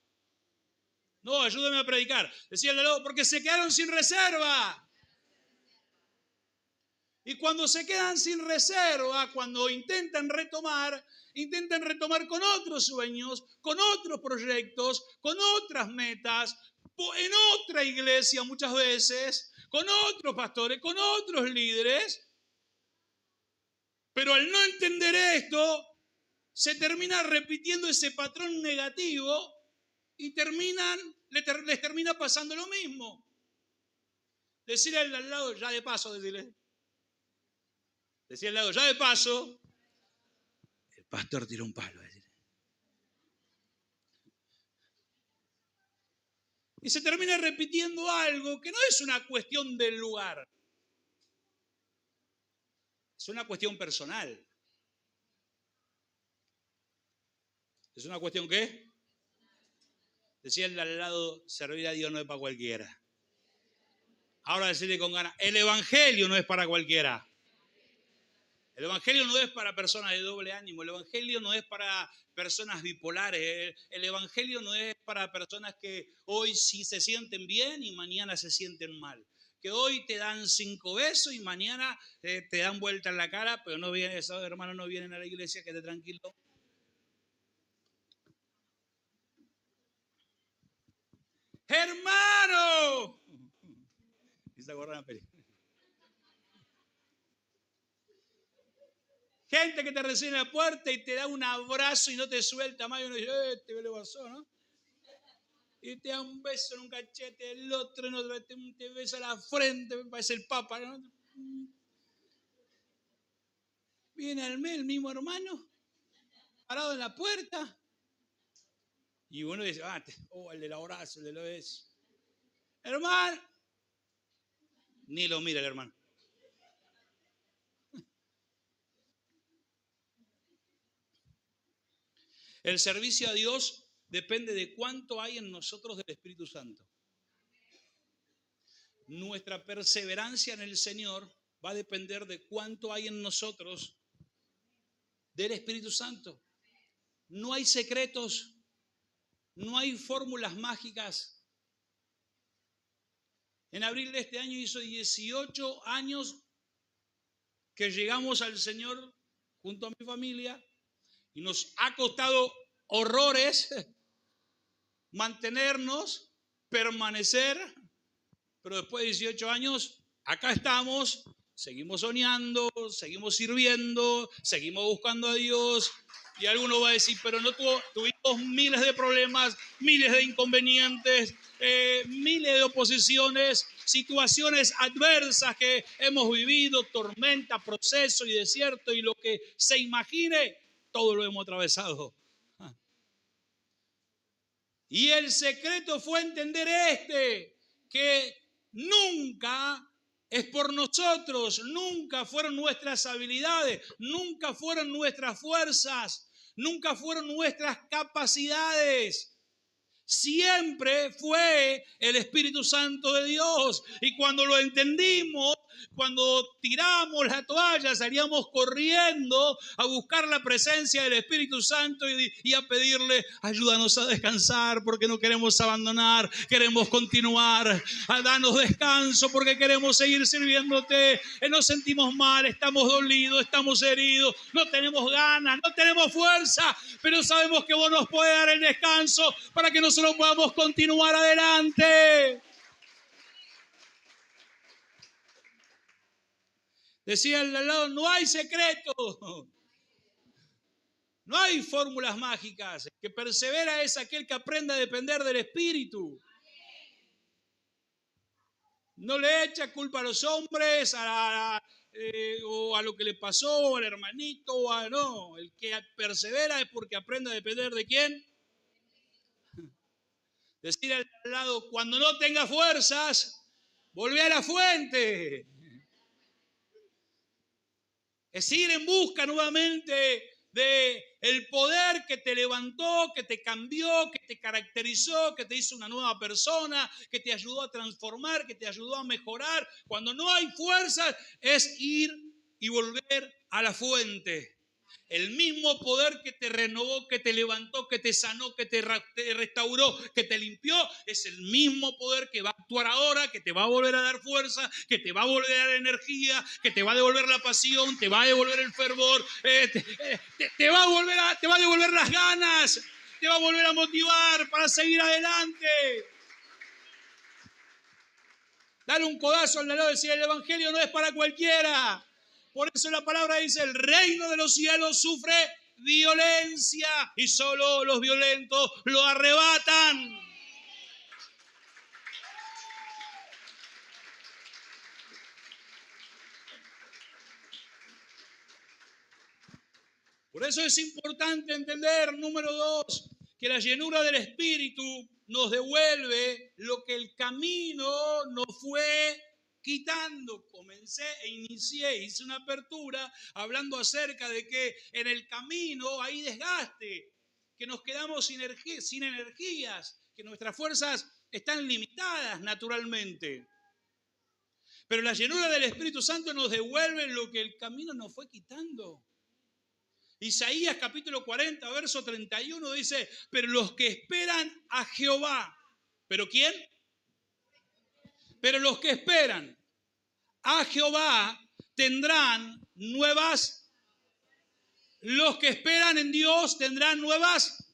No, ayúdame a predicar. Decía el de al lado, porque se quedaron sin reserva. Y cuando se quedan sin reserva, cuando intentan retomar con otros sueños, con otros proyectos, con otras metas, en otra iglesia muchas veces, con otros pastores, con otros líderes. Pero al no entender esto, se termina repitiendo ese patrón negativo y les termina pasando lo mismo. Decirle al lado, ya de paso, decirle. Decía al lado, ya de paso, el pastor tiró un palo. Y se termina repitiendo algo que no es una cuestión del lugar. Es una cuestión personal. ¿Es una cuestión qué? Decía el al lado, servir a Dios no es para cualquiera. Ahora decirle con ganas, el evangelio no es para cualquiera. El evangelio no es para personas de doble ánimo, el evangelio no es para personas bipolares, el evangelio no es para personas que hoy sí se sienten bien y mañana se sienten mal. Que hoy te dan 5 besos y mañana te dan vuelta en la cara, pero no vienen, esos hermanos no vienen a la iglesia, quédate tranquilo. ¡Hermano! ¿Y se acuerdan la película? Gente que te recibe en la puerta y te da un abrazo y no te suelta más y uno dice, ¿qué le pasó, no? Y te da un beso en un cachete, el otro en otro, te besa la frente, me parece el Papa, ¿no? Viene al mes el mismo hermano, parado en la puerta, y uno dice, el del abrazo, el del beso. Hermano, ni lo mira el hermano. El servicio a Dios depende de cuánto hay en nosotros del Espíritu Santo. Nuestra perseverancia en el Señor va a depender de cuánto hay en nosotros del Espíritu Santo. No hay secretos, no hay fórmulas mágicas. En abril de este año hizo 18 años que llegamos al Señor junto a mi familia y nos ha costado horrores mantenernos, permanecer, pero después de 18 años, acá estamos, seguimos soñando, seguimos sirviendo, seguimos buscando a Dios. Y alguno va a decir, pero no tuvimos miles de problemas, miles de inconvenientes, miles de oposiciones, situaciones adversas que hemos vivido, tormenta, proceso y desierto y lo que se imagine, todo lo hemos atravesado. Y el secreto fue entender que nunca es por nosotros, nunca fueron nuestras habilidades, nunca fueron nuestras fuerzas, nunca fueron nuestras capacidades. Siempre fue el Espíritu Santo de Dios. Y cuando lo entendimos, cuando tiramos la toalla, salíamos corriendo a buscar la presencia del Espíritu Santo y a pedirle, ayúdanos a descansar porque no queremos abandonar, queremos continuar, a darnos descanso porque queremos seguir sirviéndote. Nos sentimos mal, estamos dolidos, estamos heridos, no tenemos ganas, no tenemos fuerza, pero sabemos que vos nos podés dar el descanso para que nosotros podamos continuar adelante. Decía al lado, no hay secreto, no hay fórmulas mágicas. El que persevera es aquel que aprende a depender del Espíritu. No le echa culpa a los hombres, o a lo que le pasó, al hermanito, no. El que persevera es porque aprende a depender ¿de quién? Decir al lado, cuando no tenga fuerzas, volvé a la fuente. Es ir en busca nuevamente de el poder que te levantó, que te cambió, que te caracterizó, que te hizo una nueva persona, que te ayudó a transformar, que te ayudó a mejorar. Cuando no hay fuerzas, es ir y volver a la fuente. El mismo poder que te renovó, que te levantó, que te sanó, que te restauró, que te limpió, es el mismo poder que va a actuar ahora, que te va a volver a dar fuerza, que te va a volver a dar energía, que te va a devolver la pasión, te va a devolver el fervor, te va a devolver las ganas, te va a volver a motivar para seguir adelante. Dale un codazo al lado y decir, el evangelio no es para cualquiera. Por eso la palabra dice, el reino de los cielos sufre violencia y solo los violentos lo arrebatan. Por eso es importante entender, número 2, que la llenura del Espíritu nos devuelve lo que el camino nos fue quitando. Hice una apertura hablando acerca de que en el camino hay desgaste, que nos quedamos sin energías, que nuestras fuerzas están limitadas naturalmente. Pero la llenura del Espíritu Santo nos devuelve lo que el camino nos fue quitando. Isaías capítulo 40, verso 31 dice, pero los que esperan a Jehová, ¿pero quién? Pero los que esperan a Jehová tendrán nuevas, los que esperan en Dios tendrán nuevas,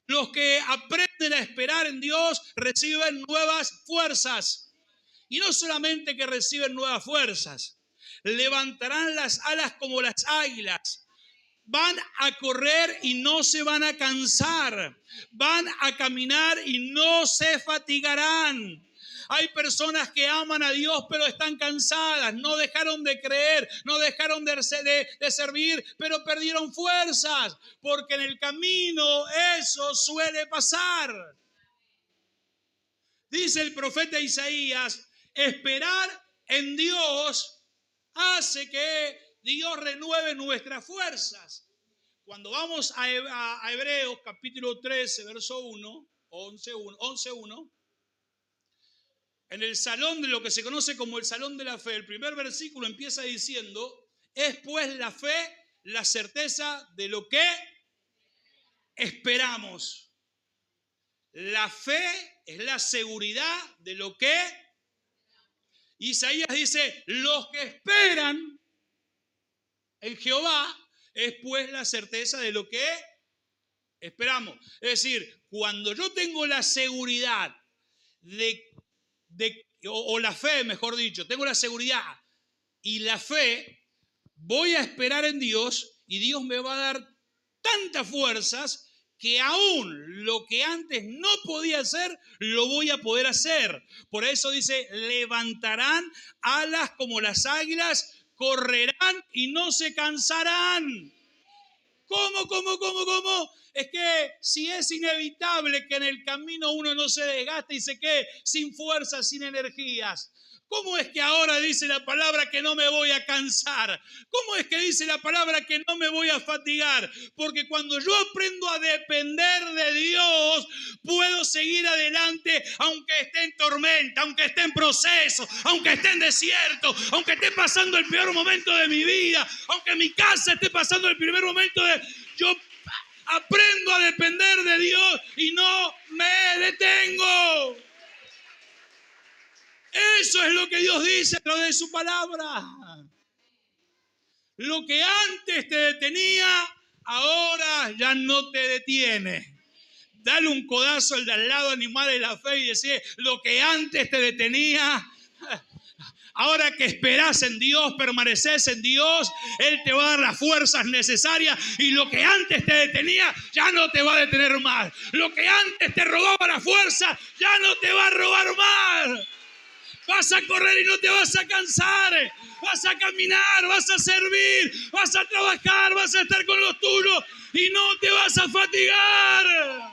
los que aprenden a esperar en Dios reciben nuevas fuerzas. Y no solamente que reciben nuevas fuerzas, levantarán las alas como las águilas. Van a correr y no se van a cansar. Van a caminar y no se fatigarán. Hay personas que aman a Dios pero están cansadas, no dejaron de creer, no dejaron de servir, pero perdieron fuerzas, porque en el camino eso suele pasar. Dice el profeta Isaías, esperar en Dios hace que Dios renueve nuestras fuerzas. Cuando vamos a Hebreos capítulo 13, verso 1, 11:1, en el salón de lo que se conoce como el salón de la fe, el primer versículo empieza diciendo, es pues la fe la certeza de lo que esperamos. La fe es la seguridad de lo que Isaías dice, los que esperan en Jehová es pues la certeza de lo que esperamos. Es decir, cuando yo tengo la seguridad o la fe, mejor dicho, tengo la seguridad y la fe, voy a esperar en Dios y Dios me va a dar tantas fuerzas que aún lo que antes no podía hacer, lo voy a poder hacer. Por eso dice, levantarán alas como las águilas, correrán y no se cansarán. ¿Cómo? Es que si es inevitable que en el camino uno no se desgaste y se quede sin fuerzas, sin energías, ¿cómo es que ahora dice la palabra que no me voy a cansar? ¿Cómo es que dice la palabra que no me voy a fatigar? Porque cuando yo aprendo a depender de Dios, puedo seguir adelante aunque esté en tormenta, aunque esté en proceso, aunque esté en desierto, aunque esté pasando el peor momento de mi vida, aunque mi casa esté pasando el primer momento de... Yo aprendo a depender de Dios y no me detengo. Eso es lo que Dios dice a través de su palabra. Lo que antes te detenía, ahora ya no te detiene. Dale un codazo al de al lado, animale la fe y decir, lo que antes te detenía, ahora que esperás en Dios, permaneces en Dios, Él te va a dar las fuerzas necesarias y lo que antes te detenía ya no te va a detener más. Lo que antes te robaba la fuerza ya no te va a robar más. Vas a correr y no te vas a cansar. Vas a caminar, vas a servir, vas a trabajar, vas a estar con los tuyos y no te vas a fatigar.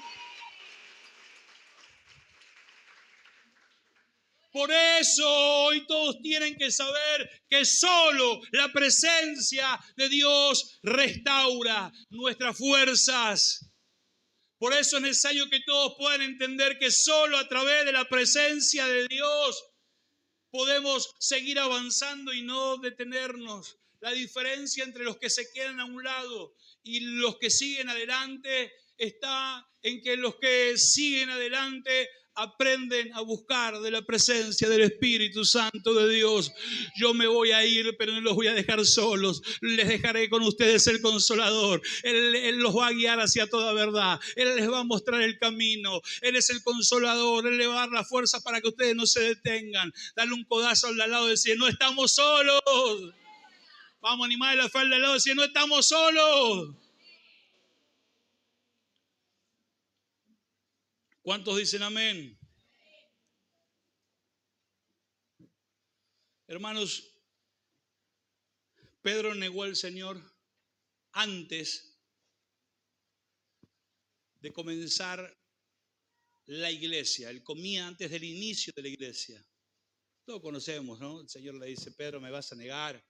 Por eso hoy todos tienen que saber que solo la presencia de Dios restaura nuestras fuerzas. Por eso es necesario que todos puedan entender que solo a través de la presencia de Dios podemos seguir avanzando y no detenernos. La diferencia entre los que se quedan a un lado y los que siguen adelante está en que los que siguen adelante aprenden a buscar de la presencia del Espíritu Santo de Dios. Yo me voy a ir, pero no los voy a dejar solos. Les dejaré con ustedes el Consolador. Él los va a guiar hacia toda verdad. Él les va a mostrar el camino. Él es el Consolador. Él le va a dar la fuerza para que ustedes no se detengan. Dale un codazo al de al lado y decir, no estamos solos. Vamos a animar la falda al lado y decir, no estamos solos. ¿Cuántos dicen amén? Hermanos, Pedro negó al Señor antes de comenzar la iglesia. Él comía antes del inicio de la iglesia. Todos conocemos, ¿no? El Señor le dice, Pedro, ¿me vas a negar?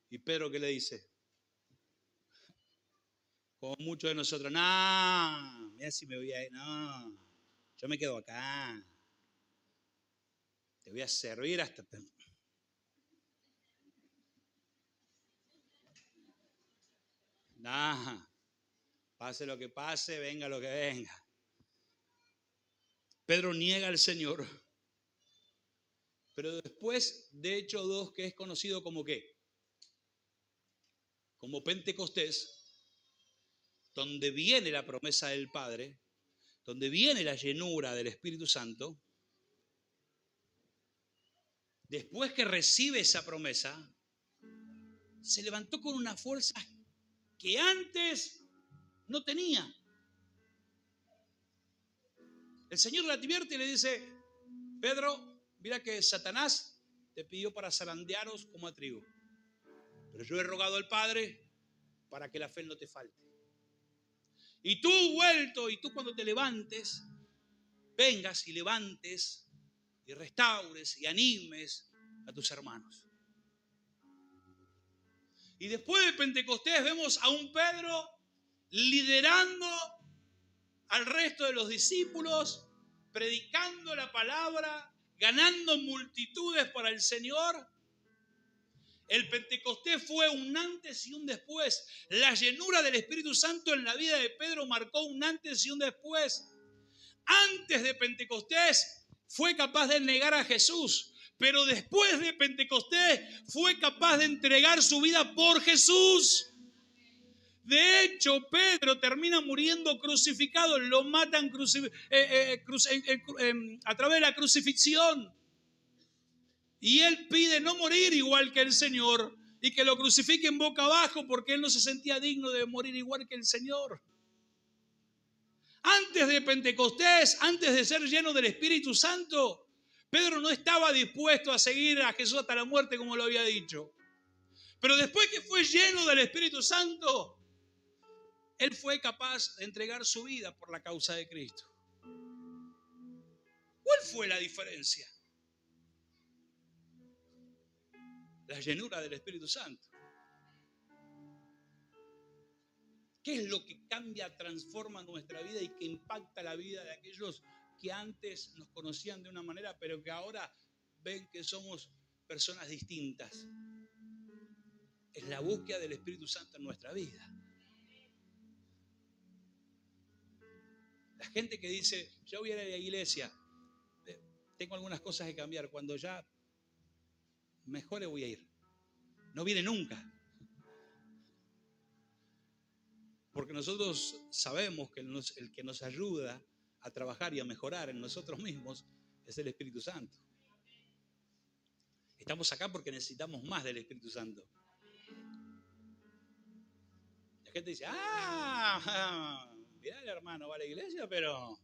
¿Y Pedro qué le dice? Como muchos de nosotros, no, mira si me voy a ir, no, yo me quedo acá. Te voy a servir hasta... Nah, pase lo que pase, venga lo que venga. Pedro niega al Señor. Pero después de Hechos 2, que es conocido como ¿qué? Como Pentecostés, donde viene la promesa del Padre, donde viene la llenura del Espíritu Santo, después que recibe esa promesa, se levantó con una fuerza que antes no tenía. El Señor le advierte y le dice, Pedro, mira que Satanás te pidió para zarandearos como a trigo, pero yo he rogado al Padre para que la fe no te falte. Y tú vuelto, y tú cuando te levantes, vengas y levantes y restaures y animes a tus hermanos. Y después de Pentecostés vemos a un Pedro liderando al resto de los discípulos, predicando la palabra, ganando multitudes para el Señor. El Pentecostés fue un antes y un después. La llenura del Espíritu Santo en la vida de Pedro marcó un antes y un después. Antes de Pentecostés fue capaz de negar a Jesús, pero después de Pentecostés fue capaz de entregar su vida por Jesús. De hecho, Pedro termina muriendo crucificado, lo matan a través de la crucifixión. Y él pide no morir igual que el Señor y que lo crucifiquen boca abajo porque él no se sentía digno de morir igual que el Señor. Antes de Pentecostés, antes de ser lleno del Espíritu Santo, Pedro no estaba dispuesto a seguir a Jesús hasta la muerte como lo había dicho. Pero después que fue lleno del Espíritu Santo, Él fue capaz de entregar su vida por la causa de Cristo. ¿Cuál fue la diferencia? La llenura del Espíritu Santo. ¿Qué es lo que cambia, transforma nuestra vida y que impacta la vida de aquellos que antes nos conocían de una manera, pero que ahora ven que somos personas distintas? Es la búsqueda del Espíritu Santo en nuestra vida. La gente que dice, yo voy a ir a la iglesia, tengo algunas cosas que cambiar, cuando ya mejore voy a ir. No viene nunca. Porque nosotros sabemos que el que nos ayuda a trabajar y a mejorar en nosotros mismos es el Espíritu Santo. Estamos acá porque necesitamos más del Espíritu Santo. La gente dice, mirá el hermano va a la iglesia, pero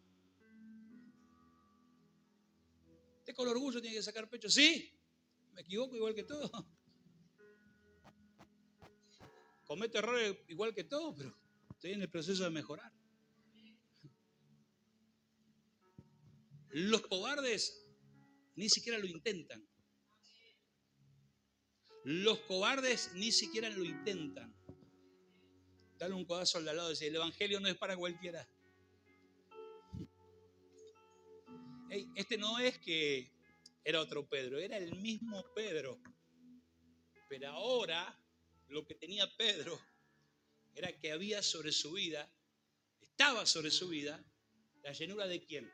usted con orgullo tiene que sacar pecho. Sí, me equivoco igual que todo. Cometo errores igual que todo, pero estoy en el proceso de mejorar. Los cobardes ni siquiera lo intentan. Los cobardes ni siquiera lo intentan. Dale un codazo al de al lado y decir, el evangelio no es para cualquiera. Hey, este no es que era otro Pedro, era el mismo Pedro. Pero ahora lo que tenía Pedro era que había sobre su vida, estaba sobre su vida, la llenura de ¿quién?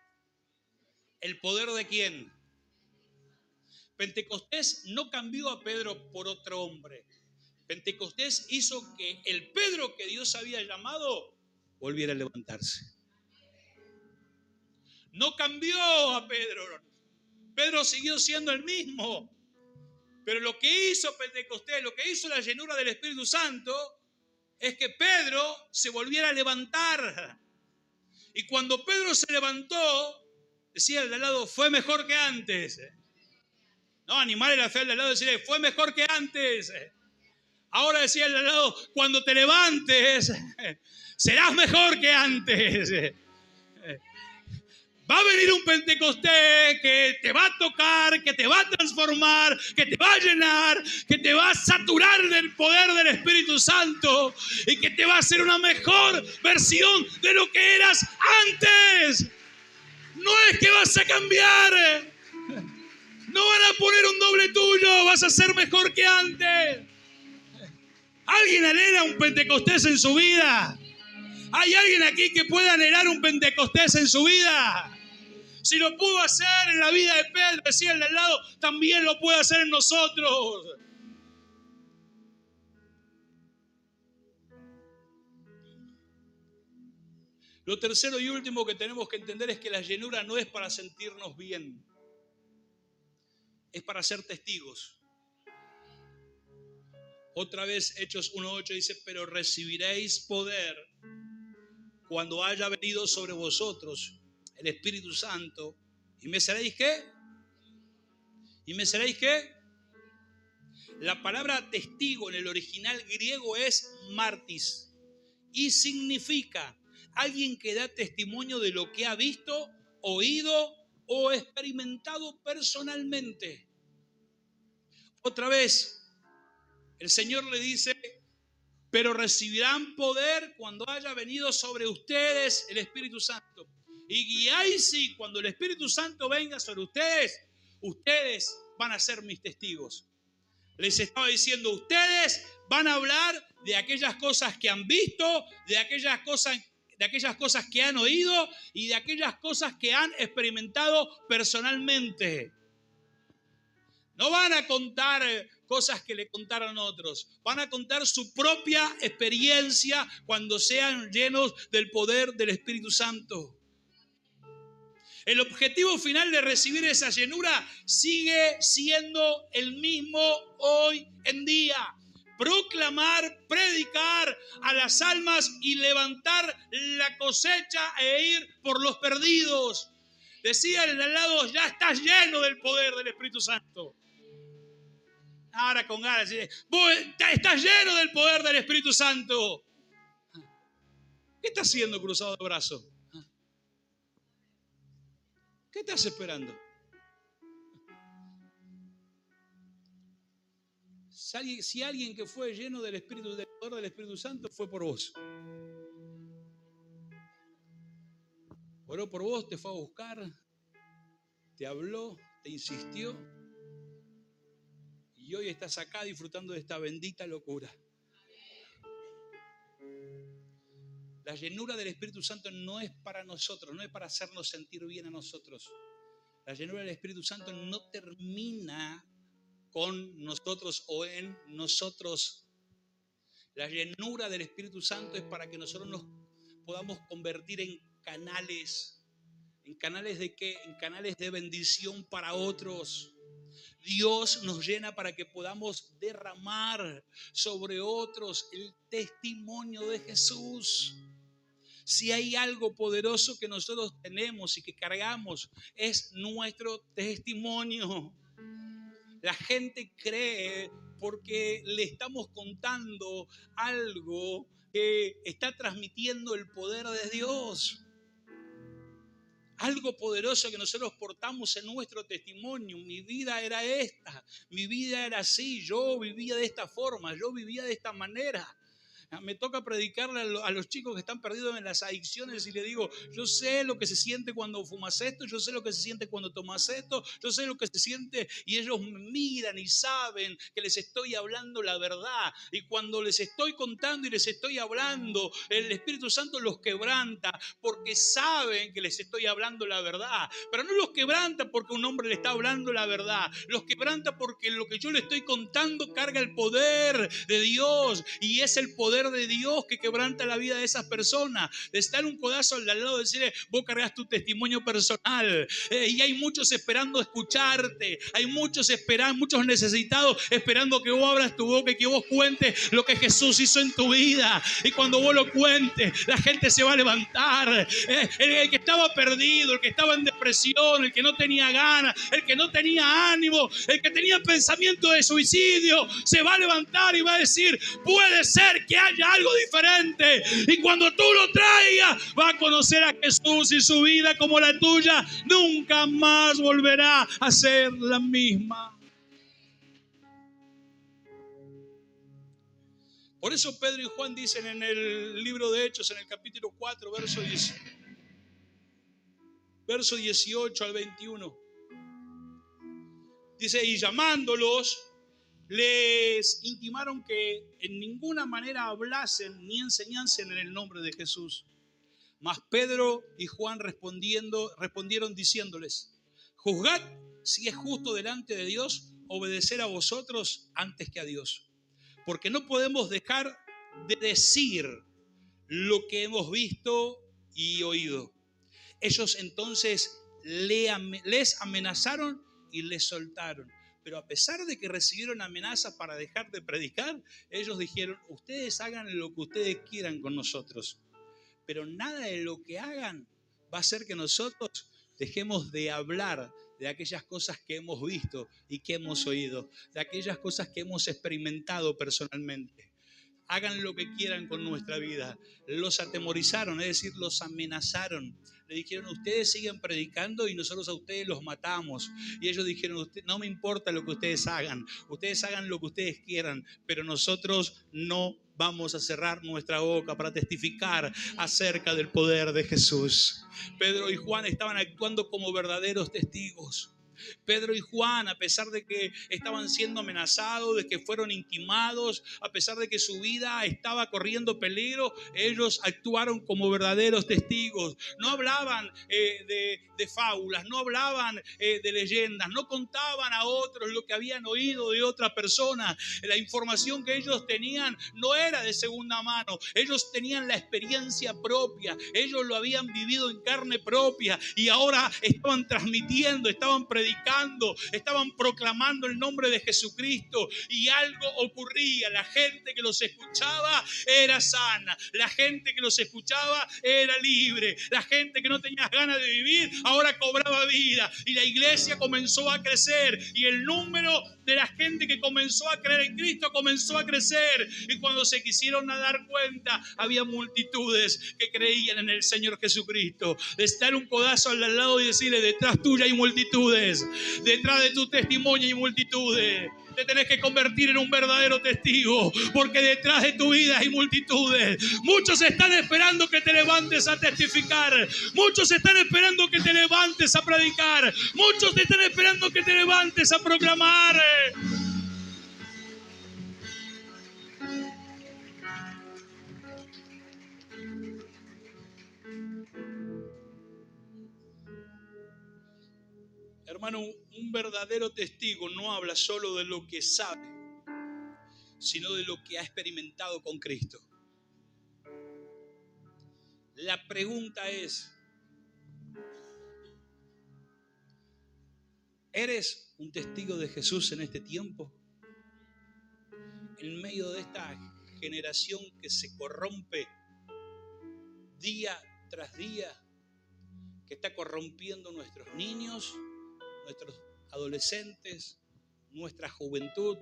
¿El poder de quién? Pentecostés no cambió a Pedro por otro hombre. Pentecostés hizo que el Pedro que Dios había llamado volviera a levantarse. No cambió a Pedro. Pedro siguió siendo el mismo. Pero lo que hizo Pentecostés, lo que hizo la llenura del Espíritu Santo, es que Pedro se volviera a levantar. Y cuando Pedro se levantó, decía el de al lado, fue mejor que antes. No, animarle la fe al de al lado y decirle, fue mejor que antes. Ahora decía el de al lado, cuando te levantes, serás mejor que antes. Va a venir un Pentecostés que te va a tocar, que te va a transformar, que te va a llenar, que te va a saturar del poder del Espíritu Santo y que te va a hacer una mejor versión de lo que eras antes. No es que vas a cambiar. No van a poner un doble tuyo, vas a ser mejor que antes. ¿Alguien anhela un Pentecostés en su vida? ¿Hay alguien aquí que pueda anhelar un Pentecostés en su vida? Si lo pudo hacer en la vida de Pedro, decía el de al lado, también lo puede hacer en nosotros. Lo tercero y último que tenemos que entender es que la llenura no es para sentirnos bien, es para ser testigos. Otra vez Hechos 1:8 dice, pero recibiréis poder cuando haya venido sobre vosotros el Espíritu Santo. ¿Y me seréis qué? ¿Y me seréis qué? La palabra testigo en el original griego es martis y significa alguien que da testimonio de lo que ha visto, oído o experimentado personalmente. Otra vez, el Señor le dice, pero recibirán poder cuando haya venido sobre ustedes el Espíritu Santo. Y ahí sí, cuando el Espíritu Santo venga sobre ustedes, ustedes van a ser mis testigos. Les estaba diciendo, ustedes van a hablar de aquellas cosas que han visto, de aquellas cosas que han oído y de aquellas cosas que han experimentado personalmente. No van a contar cosas que le contaron otros. Van a contar su propia experiencia cuando sean llenos del poder del Espíritu Santo. El objetivo final de recibir esa llenura sigue siendo el mismo hoy en día. Proclamar, predicar a las almas y levantar la cosecha e ir por los perdidos. Decía el de al lado, ya estás lleno del poder del Espíritu Santo. Ahora con ganas, vos estás lleno del poder del Espíritu Santo. ¿Qué estás haciendo cruzado de brazos? ¿Qué estás esperando? Si alguien que fue lleno del Espíritu, del poder del Espíritu Santo, fue por vos. Oró por vos, te fue a buscar, te habló, te insistió. Y hoy estás acá disfrutando de esta bendita locura. La llenura del Espíritu Santo no es para nosotros, no es para hacernos sentir bien a nosotros. La llenura del Espíritu Santo no termina con nosotros o en nosotros. La llenura del Espíritu Santo es para que nosotros nos podamos convertir en canales. ¿En canales de qué? En canales de bendición para otros. Dios nos llena para que podamos derramar sobre otros el testimonio de Jesús. Si hay algo poderoso que nosotros tenemos y que cargamos, es nuestro testimonio. La gente cree porque le estamos contando algo que está transmitiendo el poder de Dios. Algo poderoso que nosotros portamos en nuestro testimonio. Mi vida era esta, mi vida era así, yo vivía de esta forma, yo vivía de esta manera. Me toca predicarle a los chicos que están perdidos en las adicciones y le digo, yo sé lo que se siente cuando fumas esto, yo sé lo que se siente cuando tomas esto, yo sé lo que se siente, y ellos me miran y saben que les estoy hablando la verdad. Y cuando les estoy contando y les estoy hablando, el Espíritu Santo los quebranta porque saben que les estoy hablando la verdad. Pero no los quebranta porque un hombre le está hablando la verdad, los quebranta porque lo que yo le estoy contando carga el poder de Dios, y es el poder de Dios que quebranta la vida de esas personas. De estar un codazo al lado y decirle, vos cargas tu testimonio personal, y hay muchos esperando escucharte, hay muchos necesitados esperando que vos abras tu boca y que vos cuentes lo que Jesús hizo en tu vida. Y cuando vos lo cuentes, la gente se va a levantar. El que estaba perdido, el que estaba en depresión, el que no tenía ganas, el que no tenía ánimo, el que tenía pensamiento de suicidio, se va a levantar y va a decir, puede ser que haya algo diferente. Y cuando tú lo traigas, va a conocer a Jesús, y su vida, como la tuya, nunca más volverá a ser la misma. Por eso Pedro y Juan dicen en el libro de Hechos, en el capítulo 4, verso 18 al 21. Dice, y llamándolos, les intimaron que en ninguna manera hablasen ni enseñasen en el nombre de Jesús. Mas Pedro y Juan respondieron diciéndoles, juzgad si es justo delante de Dios obedecer a vosotros antes que a Dios. Porque no podemos dejar de decir lo que hemos visto y oído. Ellos entonces les amenazaron y les soltaron. Pero a pesar de que recibieron amenazas para dejar de predicar, ellos dijeron, ustedes hagan lo que ustedes quieran con nosotros, pero nada de lo que hagan va a hacer que nosotros dejemos de hablar de aquellas cosas que hemos visto y que hemos oído, de aquellas cosas que hemos experimentado personalmente. Hagan lo que quieran con nuestra vida. Los atemorizaron, es decir, los amenazaron. Le dijeron, ustedes siguen predicando y nosotros a ustedes los matamos. Y ellos dijeron, no me importa lo que ustedes hagan lo que ustedes quieran, pero nosotros no vamos a cerrar nuestra boca para testificar acerca del poder de Jesús. Pedro y Juan estaban actuando como verdaderos testigos. Pedro y Juan, a pesar de que estaban siendo amenazados, de que fueron intimados, a pesar de que su vida estaba corriendo peligro, ellos actuaron como verdaderos testigos. No hablaban de fábulas, no hablaban de leyendas, no contaban a otros lo que habían oído de otra persona. La información que ellos tenían no era de segunda mano, ellos tenían la experiencia propia, ellos lo habían vivido en carne propia y ahora estaban transmitiendo, estaban predicando predicando, estaban proclamando el nombre de Jesucristo y algo ocurría. La gente que los escuchaba era sana, la gente que los escuchaba era libre, la gente que no tenía ganas de vivir ahora cobraba vida y la iglesia comenzó a crecer y el número de la gente que comenzó a creer en Cristo comenzó a crecer, y cuando se quisieron dar cuenta había multitudes que creían en el Señor Jesucristo. De estar un codazo al lado y decirle: detrás tuya hay multitudes, detrás de tu testimonio hay multitudes. Te tenés que convertir en un verdadero testigo, porque detrás de tu vida hay multitudes. Muchos están esperando que te levantes a testificar, muchos están esperando que te levantes a predicar, muchos están esperando que te levantes a proclamar. Hermano, un verdadero testigo no habla solo de lo que sabe, sino de lo que ha experimentado con Cristo. La pregunta es: ¿eres un testigo de Jesús en este tiempo? En medio de esta generación que se corrompe día tras día, que está corrompiendo nuestros niños, nuestros adolescentes, nuestra juventud,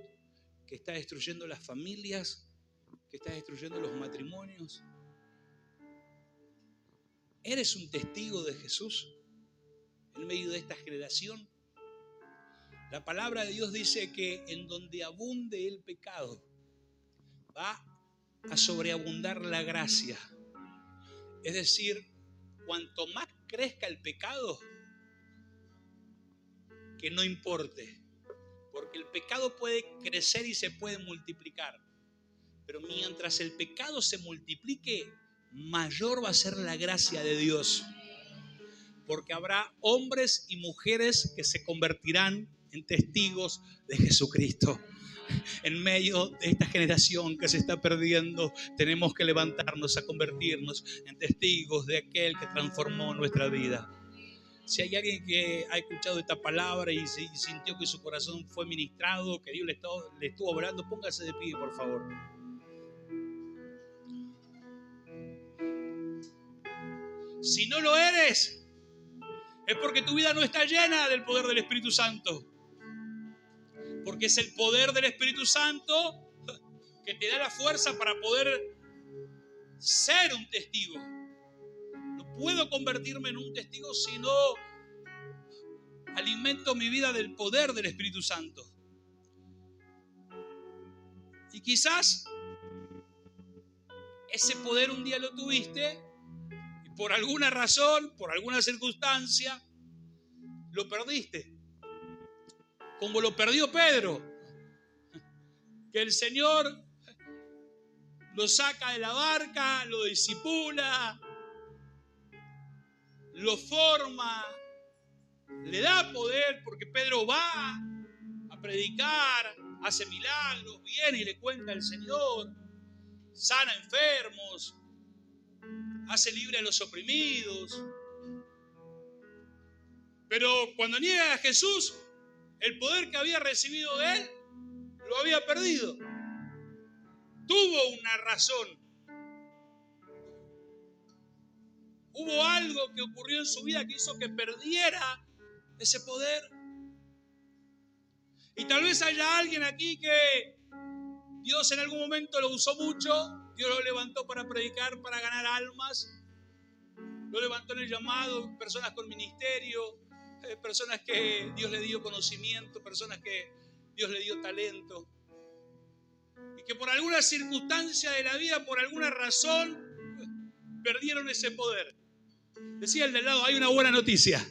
que está destruyendo las familias, que está destruyendo los matrimonios. ¿Eres un testigo de Jesús en medio de esta generación? La palabra de Dios dice que en donde abunde el pecado, va a sobreabundar la gracia. Es decir, cuanto más crezca el pecado, que no importe, porque el pecado puede crecer y se puede multiplicar, pero mientras el pecado se multiplique, mayor va a ser la gracia de Dios, porque habrá hombres y mujeres que se convertirán en testigos de Jesucristo. En medio de esta generación que se está perdiendo, tenemos que levantarnos a convertirnos en testigos de aquel que transformó nuestra vida. Si hay alguien que ha escuchado esta palabra y sintió que su corazón fue ministrado, que Dios le estuvo hablando, póngase de pie, por favor. Si no lo eres, es porque tu vida no está llena del poder del Espíritu Santo. Porque es el poder del Espíritu Santo que te da la fuerza para poder ser un testigo. No puedo convertirme en un testigo si no alimento mi vida del poder del Espíritu Santo. Y quizás ese poder un día lo tuviste y por alguna razón, por alguna circunstancia, lo perdiste. Como lo perdió Pedro, que el Señor lo saca de la barca, lo discipula, lo forma, le da poder, porque Pedro va a predicar, hace milagros, viene y le cuenta al Señor, sana enfermos, hace libre a los oprimidos. Pero cuando niega a Jesús, el poder que había recibido de él, lo había perdido. Tuvo una razón. Hubo algo que ocurrió en su vida que hizo que perdiera ese poder. Y tal vez haya alguien aquí que Dios en algún momento lo usó mucho. Dios lo levantó para predicar, para ganar almas. Lo levantó en el llamado, personas con ministerio, personas que Dios le dio conocimiento, personas que Dios le dio talento. Y que por alguna circunstancia de la vida, por alguna razón, perdieron ese poder. Decía el de al lado: hay una buena noticia.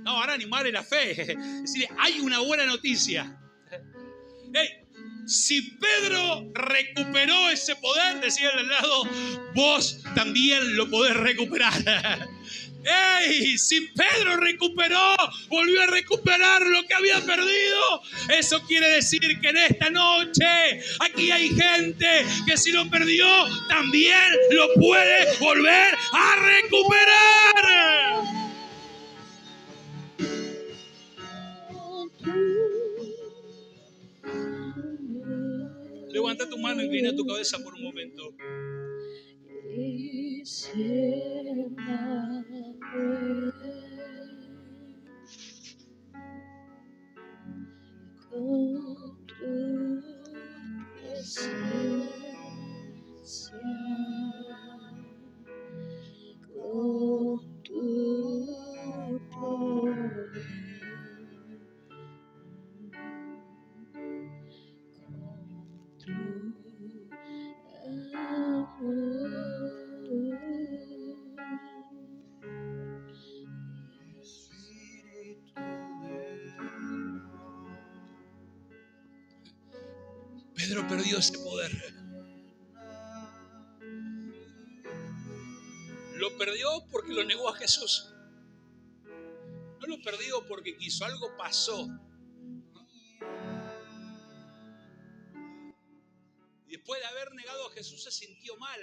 No, ahora animarle la fe. Decirle: hay una buena noticia. Hey, si Pedro recuperó ese poder, decía el de al lado, vos también lo podés recuperar. ¡Ey! Si Pedro recuperó, volvió a recuperar lo que había perdido. Eso quiere decir que en esta noche aquí hay gente que si lo perdió, también lo puede volver a recuperar. Levanta tu mano, inclina tu cabeza por un momento. Con tu presencia, con tu poder, con tu Pedro perdió ese poder. Lo perdió porque lo negó a Jesús. No lo perdió porque quiso, algo pasó. Y después de haber negado a Jesús se sintió mal.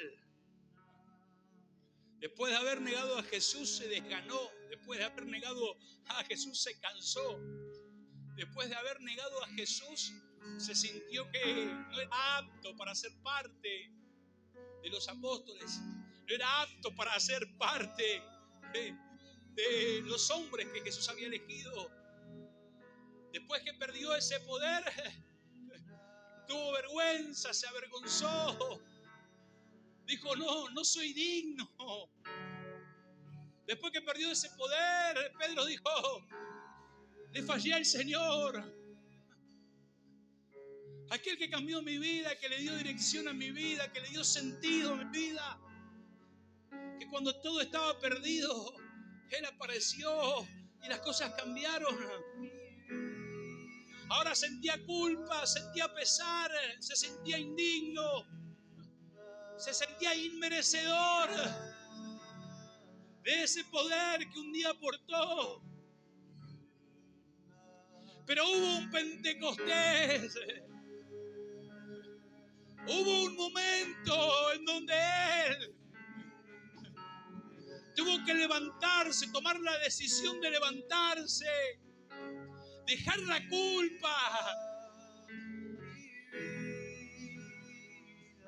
Después de haber negado a Jesús se desganó. Después de haber negado a Jesús se cansó. Después de haber negado a Jesús se sintió que no era apto para ser parte de los apóstoles. No era apto para ser parte de los hombres que Jesús había elegido. Después que perdió ese poder, tuvo vergüenza, se avergonzó. Dijo, no soy digno. Después que perdió ese poder, Pedro dijo, le fallé al Señor. Aquel que cambió mi vida, que le dio dirección a mi vida, que le dio sentido a mi vida. Que cuando todo estaba perdido, Él apareció y las cosas cambiaron. Ahora sentía culpa, sentía pesar, se sentía indigno, se sentía inmerecedor de ese poder que un día aportó. Pero hubo un Pentecostés, hubo un momento en donde Él tuvo que levantarse, tomar la decisión de levantarse, dejar la culpa,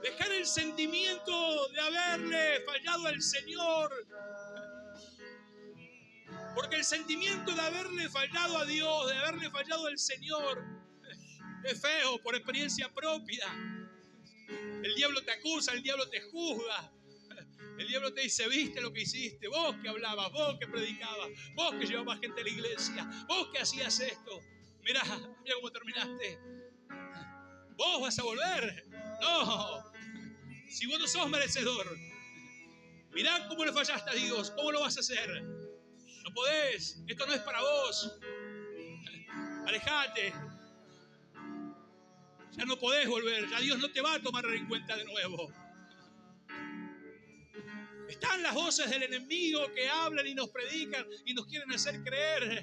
dejar el sentimiento de haberle fallado al Señor. Porque el sentimiento de haberle fallado a Dios, de haberle fallado al Señor, es feo por experiencia propia. El diablo te acusa, el diablo te juzga. El diablo te dice, viste lo que hiciste, vos que hablabas, vos que predicabas, vos que llevabas gente a la iglesia, vos que hacías esto. Mirá cómo terminaste. ¿Vos vas a volver? No. Si vos no sos merecedor, mirá cómo le fallaste a Dios, cómo lo vas a hacer. No podés, esto no es para vos. Alejate. Ya no podés volver, ya Dios no te va a tomar en cuenta de nuevo. Están las voces del enemigo que hablan y nos predican y nos quieren hacer creer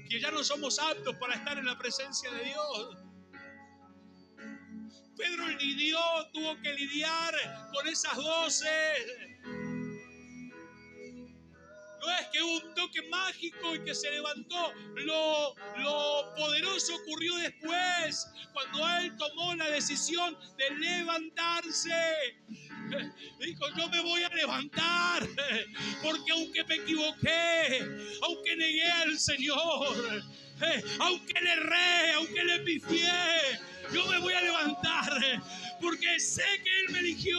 que ya no somos aptos para estar en la presencia de Dios. Pedro tuvo que lidiar con esas voces. No es que hubo un toque mágico y que se levantó. Lo poderoso ocurrió después, cuando él tomó la decisión de levantarse. Dijo, yo me voy a levantar, porque aunque me equivoqué, aunque negué al Señor, aunque le erré, aunque le pifié, yo me voy a levantar, porque sé que Él me eligió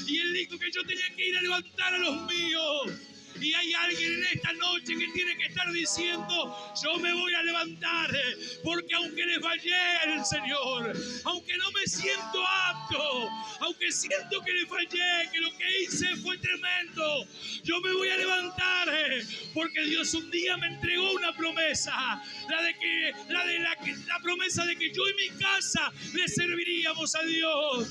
y Él dijo que yo tenía que ir a levantar a los míos. Y hay alguien en esta noche que tiene que estar diciendo, yo me voy a levantar, porque aunque le fallé al Señor, aunque no me siento apto, aunque siento que le fallé, que lo que hice fue tremendo, yo me voy a levantar, porque Dios un día me entregó una promesa, la promesa de que yo y mi casa le serviríamos a Dios.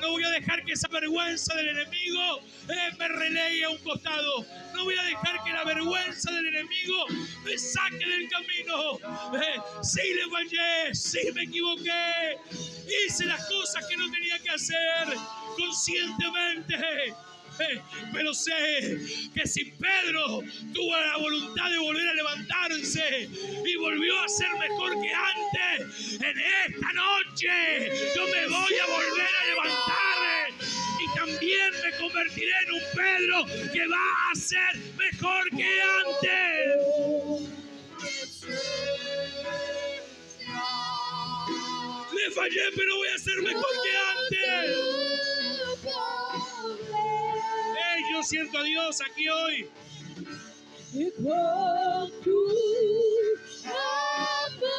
No voy a dejar que esa vergüenza del enemigo me relegue a un costado. No voy a dejar que la vergüenza del enemigo me saque del camino. Sí le fallé, sí me equivoqué. Hice las cosas que no tenía que hacer conscientemente. Pero sé que si Pedro tuvo la voluntad de volver a levantarse y volvió a ser mejor que antes, en esta noche yo me voy a volver a levantar y también me convertiré en un Pedro que va a ser mejor que antes. Le fallé, pero voy a ser mejor que antes. Yo siento a Dios aquí hoy. Y con tu amor,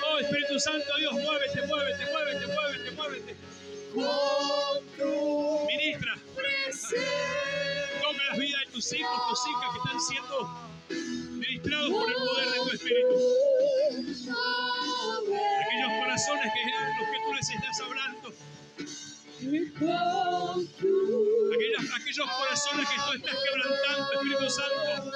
oh, Espíritu Santo, Dios, muévete, muévete, muévete, muévete, muévete. con tu Ministra. presencia. Toca las vidas de tus hijos, tus hijas que están siendo ministrados por el poder de tu Espíritu. Aquellos corazones que eran los que tú les estás hablando. Aquellos corazones que tú estás quebrantando, Espíritu Santo.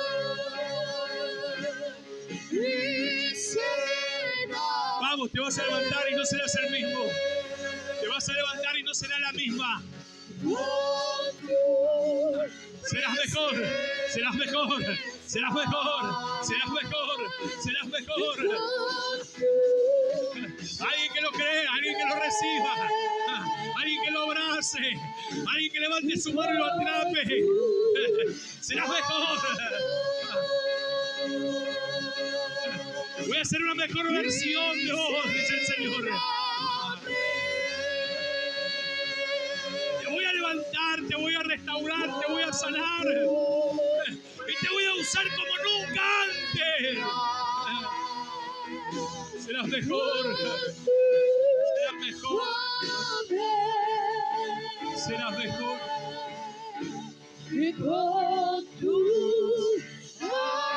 Vamos, te vas a levantar y no serás el mismo. Te vas a levantar y no será la misma. Serás mejor, serás mejor, serás mejor, serás mejor, serás mejor. Alguien que lo crea, alguien que lo reciba, alguien que lo abrace, alguien que levante su mano y lo atrape. Serás mejor. Voy a hacer una mejor versión de vos, dice el Señor. Te voy a levantar, te voy a restaurar, te voy a sanar. Y te voy a usar como nunca antes. Serás mejor. Serás mejor. Serás mejor. Y con tu amor,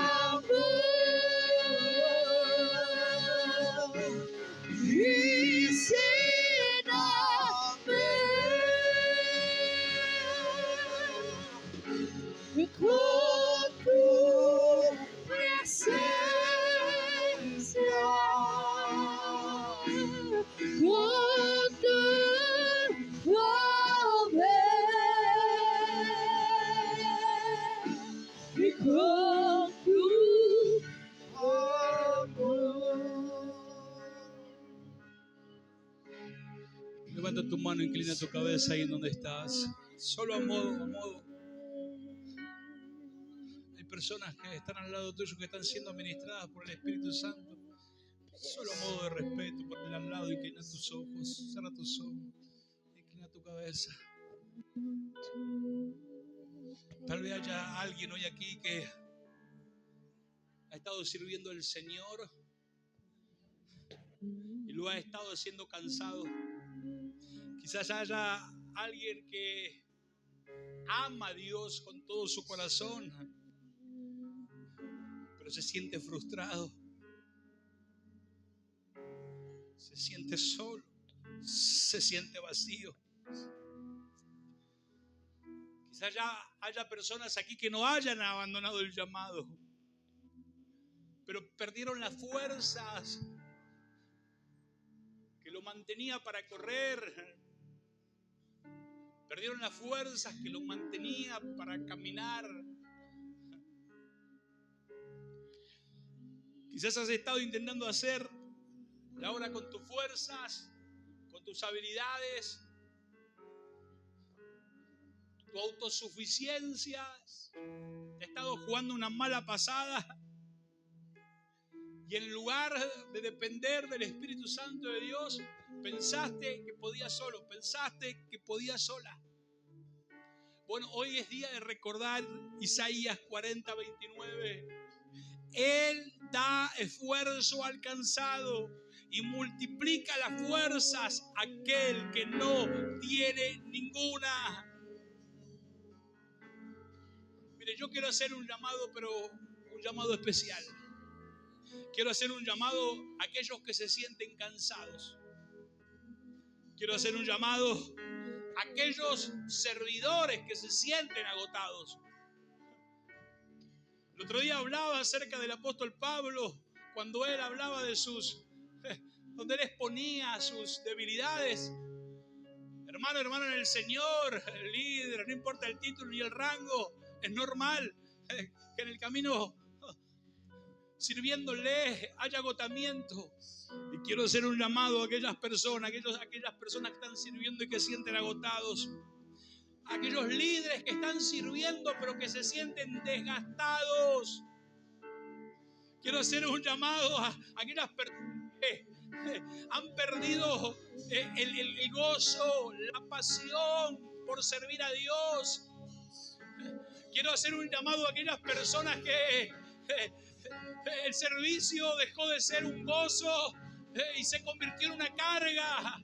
y con tu presencia, con tu poder, y con tu amor. Levanta tu mano, inclina tu cabeza ahí en donde estás. Solo a modo. Hay personas que están al lado tuyo que están siendo ministradas por el Espíritu Santo. Solo a modo de respeto, ponte al lado, inclina tus ojos, cierra tus ojos, inclina tu cabeza. Tal vez haya alguien hoy aquí que ha estado sirviendo al Señor y lo ha estado haciendo cansado. Quizás haya alguien que ama a Dios con todo su corazón, pero se siente frustrado, se siente solo, se siente vacío. Quizás haya personas aquí que no hayan abandonado el llamado, pero perdieron las fuerzas que lo mantenía para correr. Perdieron las fuerzas que lo mantenía para caminar. Quizás has estado intentando hacer la obra con tus fuerzas, con tus habilidades, tu autosuficiencia. Te has estado jugando una mala pasada. Y en lugar de depender del Espíritu Santo de Dios, pensaste que podías solo, pensaste que podías sola. Bueno, hoy es día de recordar Isaías 40:29. Él da esfuerzo al cansado y multiplica las fuerzas a aquel que no tiene ninguna. Mire, yo quiero hacer un llamado, pero un llamado especial. Quiero hacer un llamado a aquellos que se sienten cansados. Quiero hacer un llamado a aquellos servidores que se sienten agotados. El otro día hablaba acerca del apóstol Pablo, cuando él hablaba de sus donde Él exponía sus debilidades. Hermano en el Señor, el líder, no importa el título ni el rango, es normal que en el camino sirviéndole haya agotamiento. Y quiero hacer un llamado a aquellas personas que están sirviendo y que sienten agotados. A aquellos líderes que están sirviendo pero que se sienten desgastados. Quiero hacer un llamado a aquellas personas que han perdido el gozo, la pasión por servir a Dios. Quiero hacer un llamado a aquellas personas que el servicio dejó de ser un gozo y se convirtió en una carga.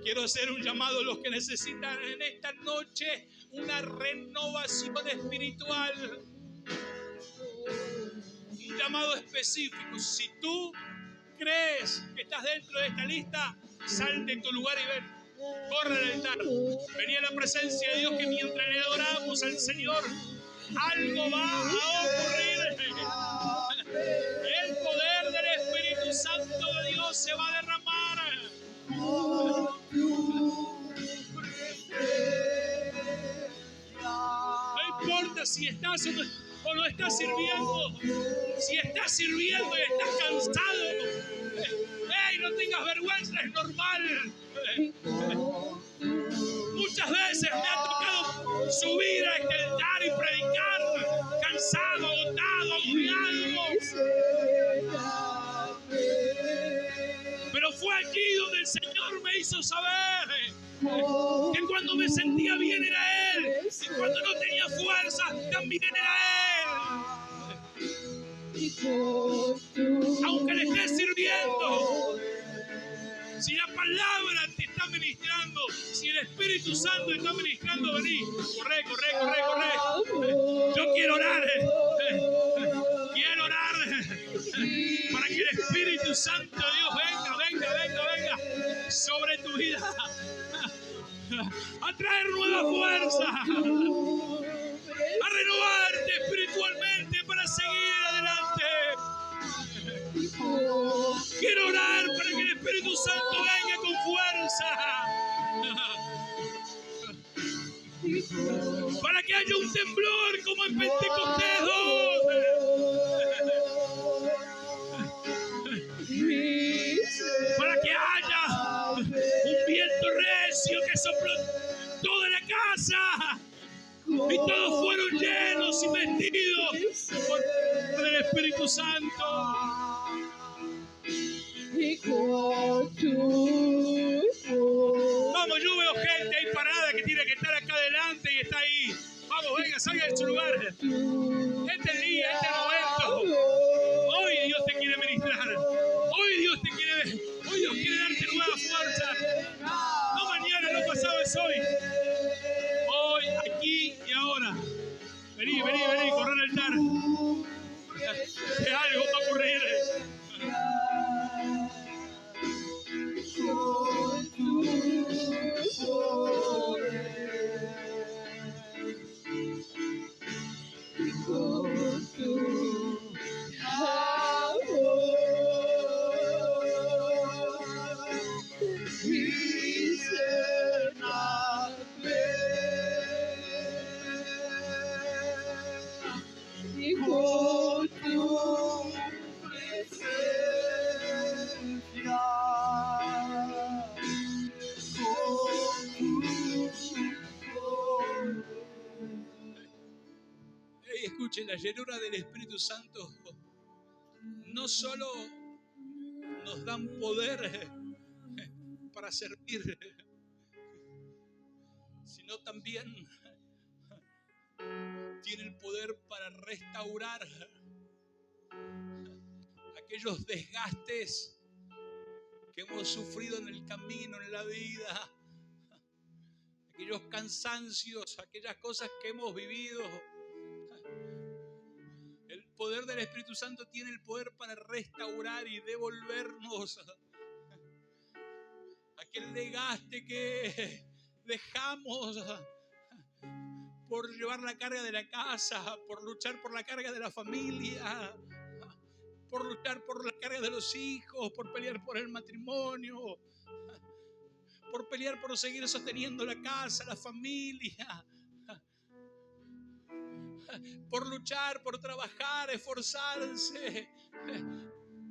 Quiero hacer un llamado a los que necesitan en esta noche una renovación espiritual. Un llamado específico. Si tú crees que estás dentro de esta lista, sal de tu lugar y ven. Corre al altar. Vení a la presencia de Dios, que mientras le adoramos al Señor, algo va a ocurrir. El poder del Espíritu Santo de Dios se va a derramar. No importa si estás o no estás sirviendo. Si estás sirviendo y estás cansado, no tengas vergüenza, es normal. Muchas veces me ha tocado subir a este altar y predicar cansado, agotado, agobiado. Pero fue allí donde el Señor me hizo saber que cuando me sentía bien era Él, y cuando no tenía fuerza también era Él. Aunque le estés sirviendo, si la palabra te está ministrando, si el Espíritu Santo te está ministrando, vení, corre. Yo quiero orar para que el Espíritu Santo de Dios venga sobre tu vida, a traer nueva fuerza, a renovarte espiritualmente para seguir adelante. Quiero orar para que el Espíritu Santo venga con fuerza, para que haya un temblor como en Pentecostés 2. Para que haya un viento recio que sopló toda la casa y todos fueron llenos y vestidos por el Espíritu Santo. Vamos, yo veo gente ahí parada que tiene que estar acá adelante y está ahí. Vamos, venga, salga de su lugar. Este es el día, este es el momento. Hoy Dios te quiere ministrar. Hoy Dios quiere darte nueva fuerza. No mañana, no pasado, es hoy. Hoy, aquí y ahora. Vení, corre al altar. Que algo va a ocurrir. Escuchen, la llenura del Espíritu Santo no solo nos dan poder para servir, sino también tiene el poder para restaurar aquellos desgastes que hemos sufrido en el camino, en la vida, aquellos cansancios, aquellas cosas que hemos vivido. El poder del Espíritu Santo tiene el poder para restaurar y devolvernos aquel desgaste que dejamos por llevar la carga de la casa, por luchar por la carga de la familia, por luchar por la carga de los hijos, por pelear por el matrimonio, por pelear por seguir sosteniendo la casa, la familia, por luchar, por trabajar, esforzarse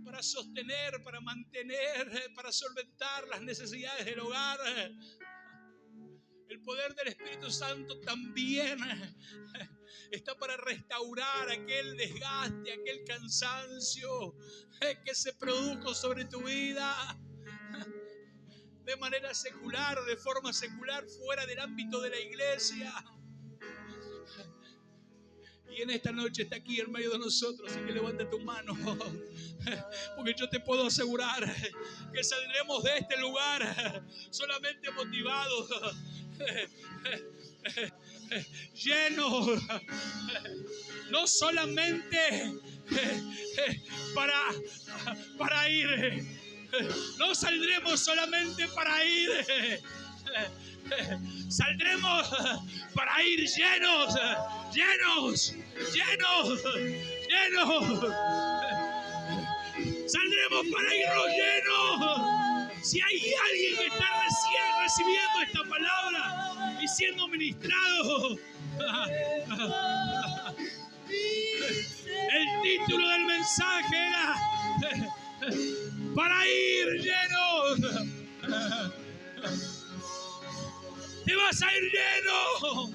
para sostener, para mantener, para solventar las necesidades del hogar. El poder del Espíritu Santo también está para restaurar aquel desgaste, aquel cansancio que se produjo sobre tu vida de manera secular, de forma secular, fuera del ámbito de la iglesia. Y en esta noche está aquí en medio de nosotros, así que levanta tu mano, porque yo te puedo asegurar que saldremos de este lugar solamente motivados, llenos, no solamente para ir, no saldremos solamente para ir, saldremos para ir llenos, llenos, llenos, llenos. Saldremos para irnos llenos. Si hay alguien que está recién recibiendo esta palabra y siendo ministrado, el título del mensaje era para ir llenos. Te vas a ir lleno.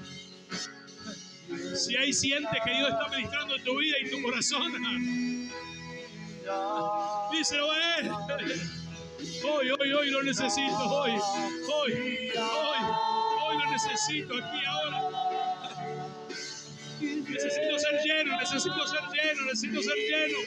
Si ahí sientes que Dios está ministrando en tu vida y tu corazón, díselo a Él. Hoy lo necesito. Hoy lo necesito aquí ahora. Necesito ser lleno. Necesito ser lleno. Necesito ser lleno.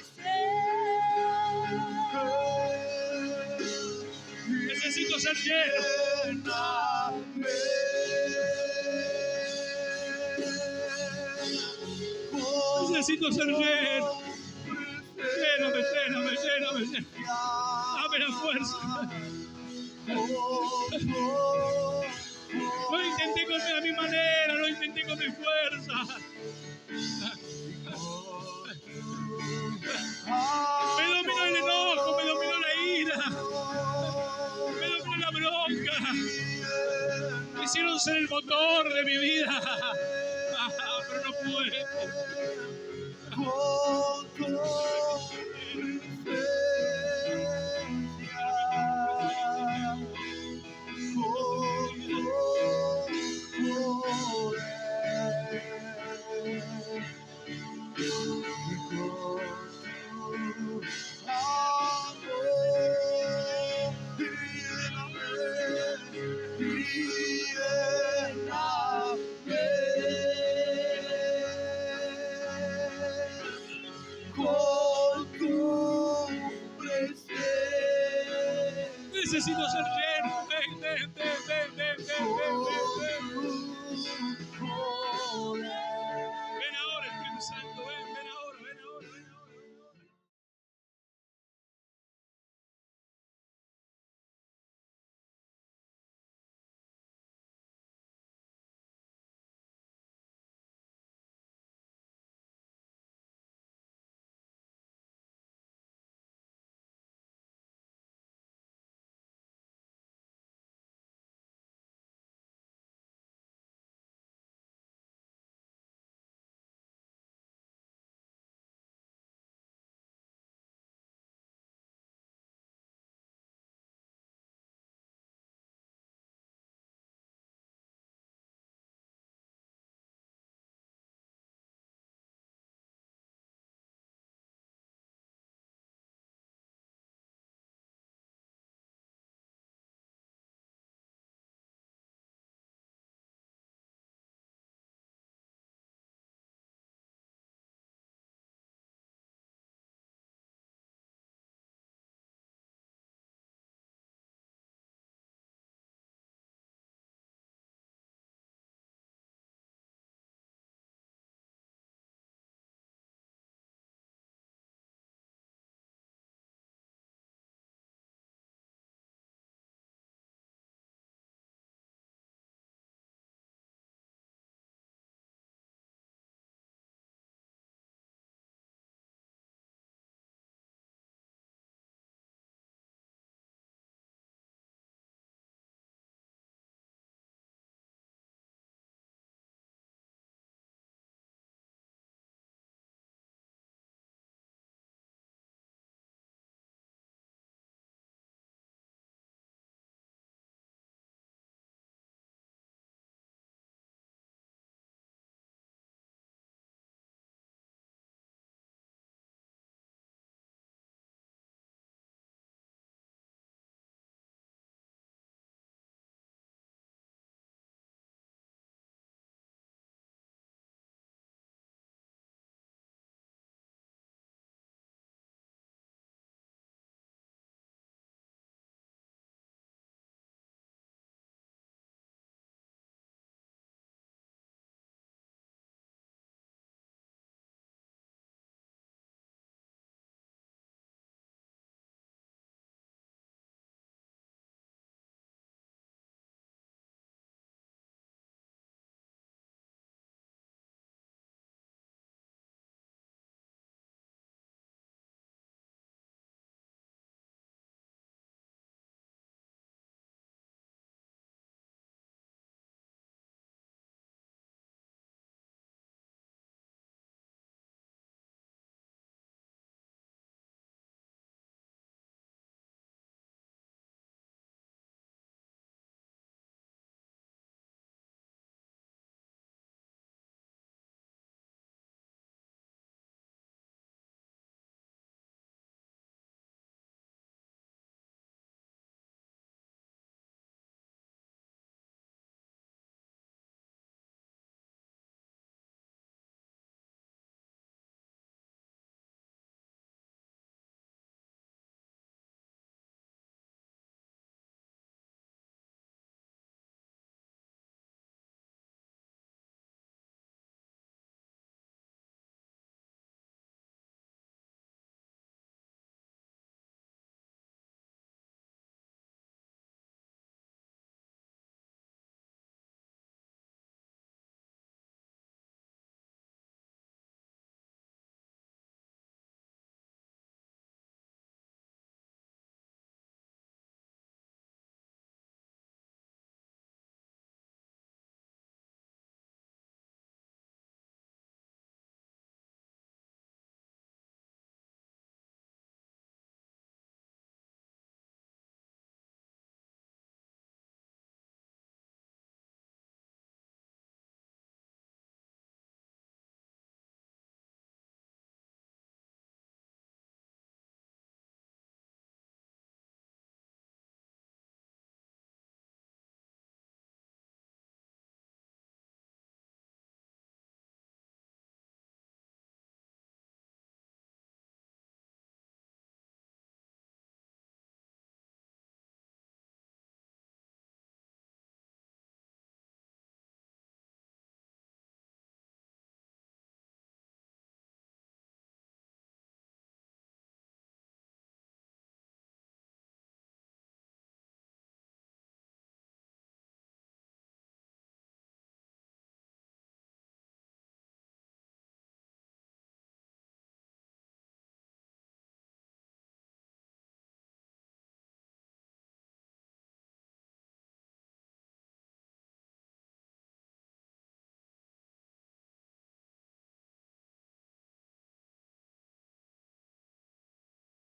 Lléname. Dame la fuerza. No intenté a mi manera, no intenté con mi fuerza. Me dominó el enojo, me dominó la ira, me dominó la bronca. Quisieron ser el motor de mi vida, pero no pude. Necesito ser